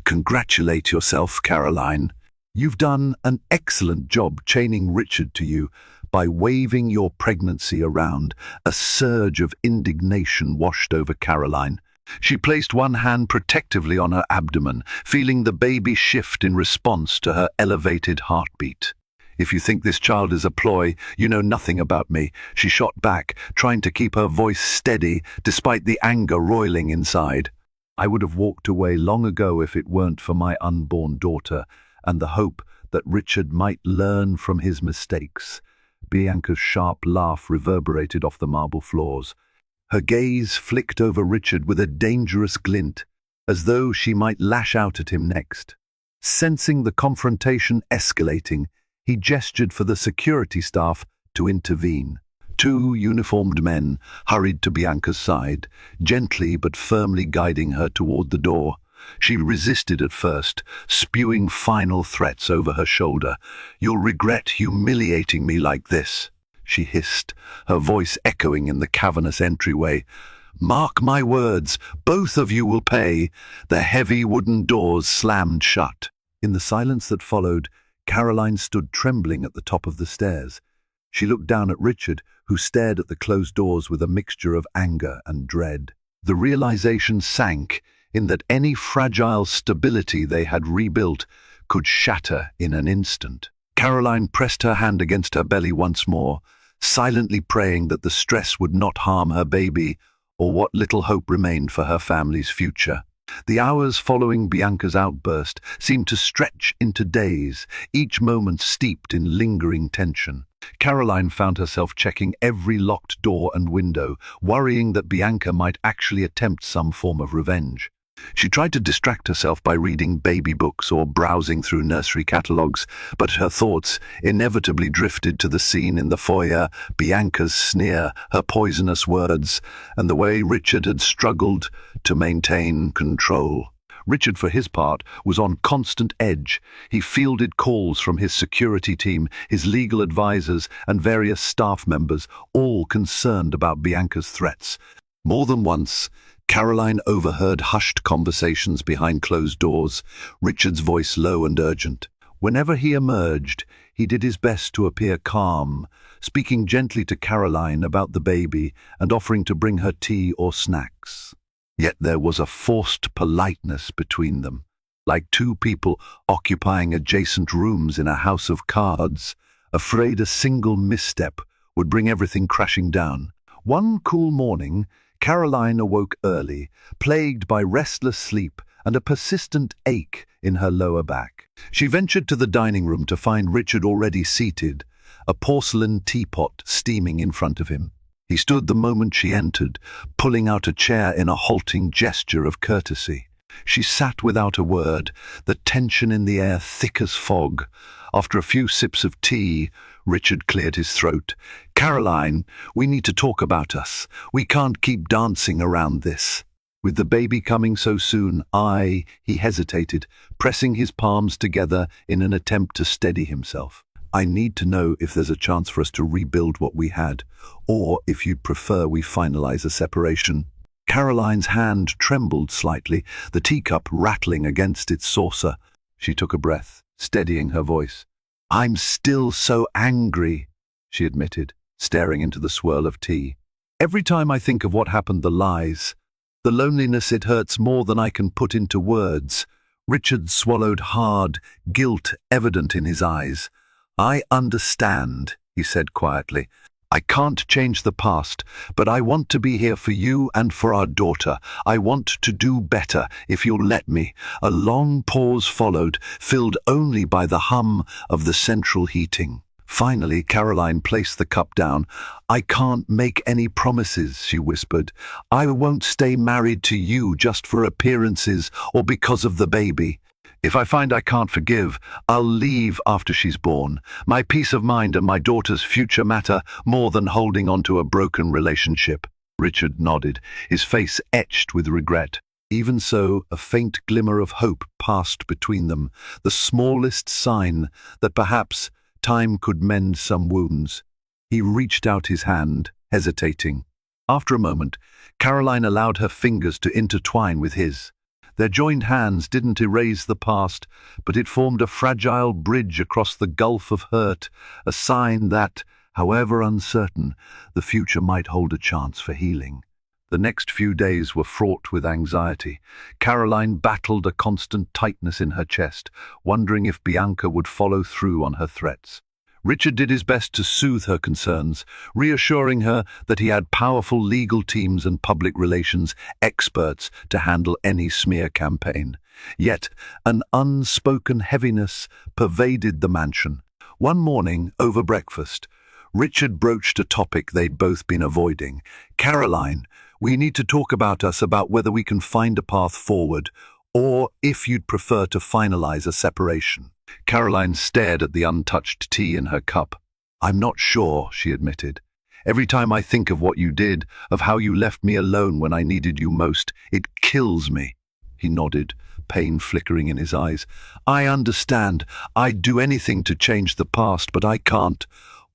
Speaker 2: "Congratulate yourself, Caroline. You've done an excellent job chaining Richard to you by waving your pregnancy around." A surge of indignation washed over Caroline. She placed one hand protectively on her abdomen, feeling the baby shift in response to her elevated heartbeat. "If you think this child is a ploy, you know nothing about me," she shot back, trying to keep her voice steady despite the anger roiling inside. "I would have walked away long ago if it weren't for my unborn daughter and the hope that Richard might learn from his mistakes." Bianca's sharp laugh reverberated off the marble floors. Her gaze flicked over Richard with a dangerous glint, as though she might lash out at him next. Sensing the confrontation escalating, he gestured for the security staff to intervene. 2 uniformed men hurried to Bianca's side, gently but firmly guiding her toward the door. She resisted at first, spewing final threats over her shoulder. "You'll regret humiliating me like this," she hissed, her voice echoing in the cavernous entryway. "Mark my words, both of you will pay." The heavy wooden doors slammed shut. In the silence that followed, Caroline stood trembling at the top of the stairs. She looked down at Richard, who stared at the closed doors with a mixture of anger and dread. The realization sank in that any fragile stability they had rebuilt could shatter in an instant. Caroline pressed her hand against her belly once more, silently praying that the stress would not harm her baby or what little hope remained for her family's future. The hours following Bianca's outburst seemed to stretch into days, each moment steeped in lingering tension. Caroline found herself checking every locked door and window, worrying that Bianca might actually attempt some form of revenge. She tried to distract herself by reading baby books or browsing through nursery catalogues, but her thoughts inevitably drifted to the scene in the foyer, Bianca's sneer, her poisonous words, and the way Richard had struggled to maintain control. Richard, for his part, was on constant edge. He fielded calls from his security team, his legal advisors, and various staff members, all concerned about Bianca's threats. More than once, Caroline overheard hushed conversations behind closed doors, Richard's voice low and urgent. Whenever he emerged, he did his best to appear calm, speaking gently to Caroline about the baby and offering to bring her tea or snacks. Yet there was a forced politeness between them, like two people occupying adjacent rooms in a house of cards, afraid a single misstep would bring everything crashing down. One cool morning, Caroline awoke early, plagued by restless sleep and a persistent ache in her lower back. She ventured to the dining room to find Richard already seated, a porcelain teapot steaming in front of him. He stood the moment she entered, pulling out a chair in a halting gesture of courtesy. She sat without a word, the tension in the air thick as fog. After a few sips of tea, Richard cleared his throat. "Caroline, we need to talk about us. We can't keep dancing around this." With the baby coming so soon, he hesitated, pressing his palms together in an attempt to steady himself. "I need to know if there's a chance for us to rebuild what we had, or if you'd prefer we finalize a separation." Caroline's hand trembled slightly, the teacup rattling against its saucer. She took a breath, steadying her voice. "I'm still so angry," she admitted, staring into the swirl of tea. "Every time I think of what happened, the lies, the loneliness, it hurts more than I can put into words." Richard swallowed hard, guilt evident in his eyes. "I understand," he said quietly. "I can't change the past, but I want to be here for you and for our daughter. I want to do better, if you'll let me." A long pause followed, filled only by the hum of the central heating. Finally, Caroline placed the cup down. "I can't make any promises," she whispered. "I won't stay married to you just for appearances or because of the baby. If I find I can't forgive, I'll leave after she's born. My peace of mind and my daughter's future matter more than holding on to a broken relationship." Richard nodded, his face etched with regret. Even so, a faint glimmer of hope passed between them, the smallest sign that perhaps time could mend some wounds. He reached out his hand, hesitating. After a moment, Caroline allowed her fingers to intertwine with his. Their joined hands didn't erase the past, but it formed a fragile bridge across the gulf of hurt, a sign that, however uncertain, the future might hold a chance for healing. The next few days were fraught with anxiety. Caroline battled a constant tightness in her chest, wondering if Bianca would follow through on her threats. Richard did his best to soothe her concerns, reassuring her that he had powerful legal teams and public relations experts to handle any smear campaign. Yet an unspoken heaviness pervaded the mansion. One morning, over breakfast, Richard broached a topic they'd both been avoiding. "Caroline, we need to talk about whether we can find a path forward, or if you'd prefer to finalize a separation." Caroline stared at the untouched tea in her cup. "I'm not sure," she admitted. "Every time I think of what you did, of how you left me alone when I needed you most, it kills me." He nodded, pain flickering in his eyes. "I understand. I'd do anything to change the past, but I can't.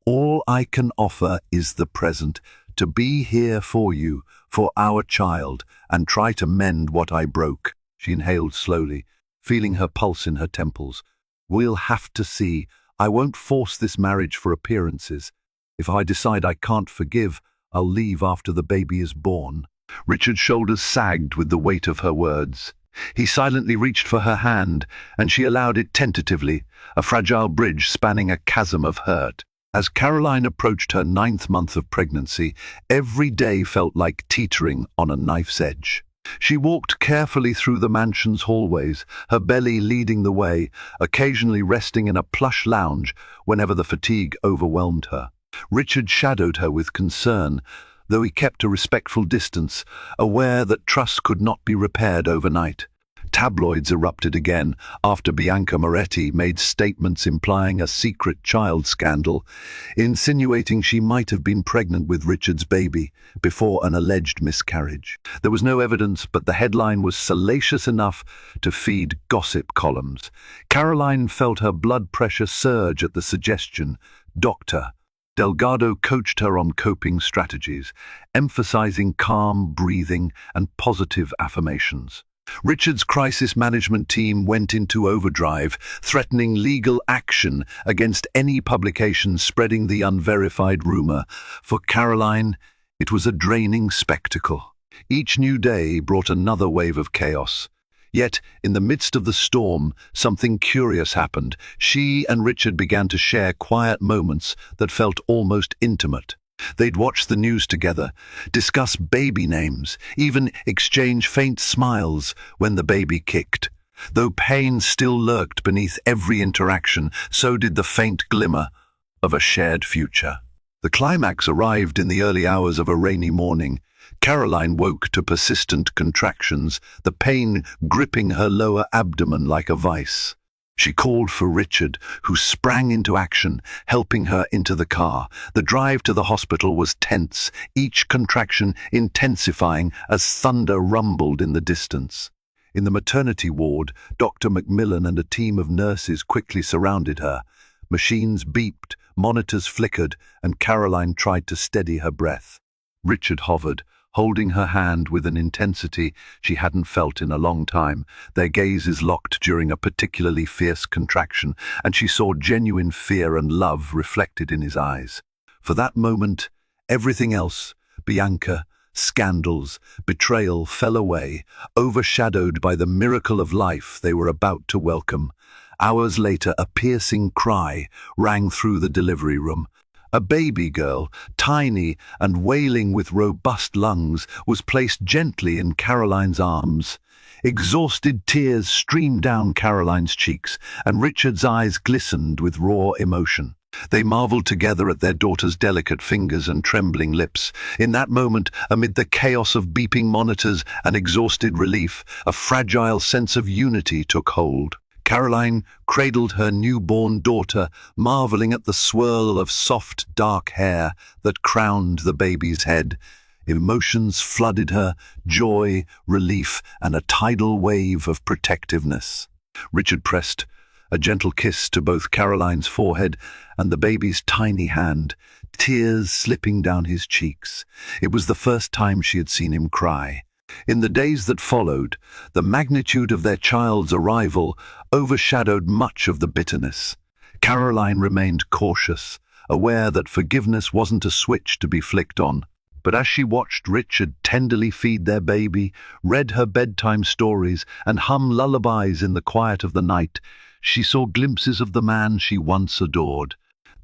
Speaker 2: All I can offer is the present, to be here for you, for our child, and try to mend what I broke." She inhaled slowly, feeling her pulse in her temples. "We'll have to see. I won't force this marriage for appearances. If I decide I can't forgive, I'll leave after the baby is born." Richard's shoulders sagged with the weight of her words. He silently reached for her hand, and she allowed it tentatively, a fragile bridge spanning a chasm of hurt. As Caroline approached her 9th month of pregnancy, every day felt like teetering on a knife's edge. She walked carefully through the mansion's hallways, her belly leading the way, occasionally resting in a plush lounge whenever the fatigue overwhelmed her. Richard shadowed her with concern, though he kept a respectful distance, aware that trust could not be repaired overnight. Tabloids erupted again after Bianca Moretti made statements implying a secret child scandal, insinuating she might have been pregnant with Richard's baby before an alleged miscarriage. There was no evidence, but the headline was salacious enough to feed gossip columns. Caroline felt her blood pressure surge at the suggestion. Dr. Delgado coached her on coping strategies, emphasizing calm breathing and positive affirmations. Richard's crisis management team went into overdrive, threatening legal action against any publication spreading the unverified rumor. For Caroline, it was a draining spectacle. Each new day brought another wave of chaos. Yet, in the midst of the storm, something curious happened. She and Richard began to share quiet moments that felt almost intimate. They'd watch the news together, discuss baby names, even exchange faint smiles when the baby kicked. Though pain still lurked beneath every interaction, so did the faint glimmer of a shared future. The climax arrived in the early hours of a rainy morning. Caroline woke to persistent contractions, the pain gripping her lower abdomen like a vice. She called for Richard, who sprang into action, helping her into the car. The drive to the hospital was tense, each contraction intensifying as thunder rumbled in the distance. In the maternity ward, Dr. Macmillan and a team of nurses quickly surrounded her. Machines beeped, monitors flickered, and Caroline tried to steady her breath. Richard hovered, holding her hand with an intensity she hadn't felt in a long time. Their gazes locked during a particularly fierce contraction, and she saw genuine fear and love reflected in his eyes. For that moment, everything else, Bianca, scandals, betrayal, fell away, overshadowed by the miracle of life they were about to welcome. Hours later, a piercing cry rang through the delivery room. A baby girl, tiny and wailing with robust lungs, was placed gently in Caroline's arms. Exhausted tears streamed down Caroline's cheeks, and Richard's eyes glistened with raw emotion. They marveled together at their daughter's delicate fingers and trembling lips. In that moment, amid the chaos of beeping monitors and exhausted relief, a fragile sense of unity took hold. Caroline cradled her newborn daughter, marveling at the swirl of soft, dark hair that crowned the baby's head. Emotions flooded her, joy, relief, and a tidal wave of protectiveness. Richard pressed a gentle kiss to both Caroline's forehead and the baby's tiny hand, tears slipping down his cheeks. It was the first time she had seen him cry. In the days that followed, the magnitude of their child's arrival overshadowed much of the bitterness. Caroline remained cautious, aware that forgiveness wasn't a switch to be flicked on. But as she watched Richard tenderly feed their baby, read her bedtime stories, and hum lullabies in the quiet of the night, she saw glimpses of the man she once adored.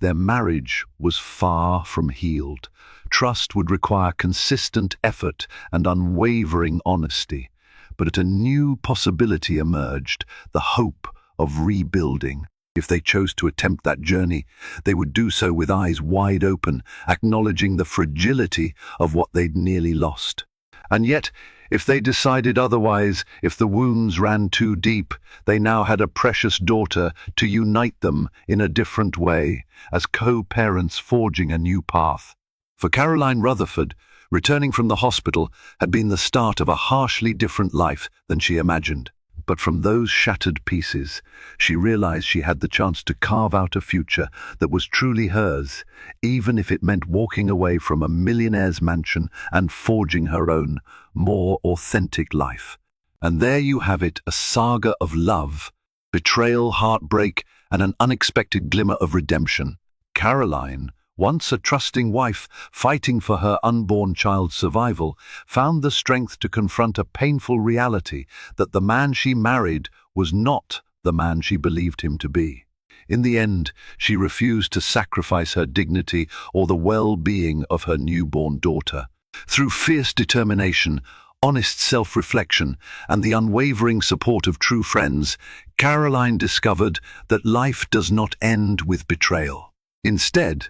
Speaker 2: Their marriage was far from healed. Trust would require consistent effort and unwavering honesty. But a new possibility emerged, the hope of rebuilding. If they chose to attempt that journey, they would do so with eyes wide open, acknowledging the fragility of what they'd nearly lost. And yet, if they decided otherwise, if the wounds ran too deep, they now had a precious daughter to unite them in a different way, as co-parents forging a new path. For Caroline Rutherford, returning from the hospital had been the start of a harshly different life than she imagined. But from those shattered pieces, she realized she had the chance to carve out a future that was truly hers, even if it meant walking away from a millionaire's mansion and forging her own, more authentic life. And there you have it, a saga of love, betrayal, heartbreak, and an unexpected glimmer of redemption. Caroline, once a trusting wife fighting for her unborn child's survival, found the strength to confront a painful reality that the man she married was not the man she believed him to be. In the end, she refused to sacrifice her dignity or the well-being of her newborn daughter. Through fierce determination, honest self-reflection, and the unwavering support of true friends, Caroline discovered that life does not end with betrayal. Instead,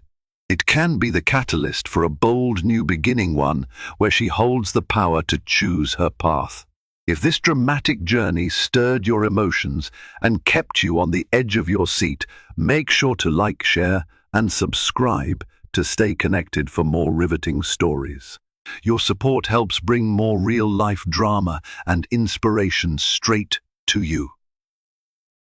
Speaker 2: It can be the catalyst for a bold new beginning, one where she holds the power to choose her path. If this dramatic journey stirred your emotions and kept you on the edge of your seat, make sure to like, share, and subscribe to stay connected for more riveting stories. Your support helps bring more real-life drama and inspiration straight to you.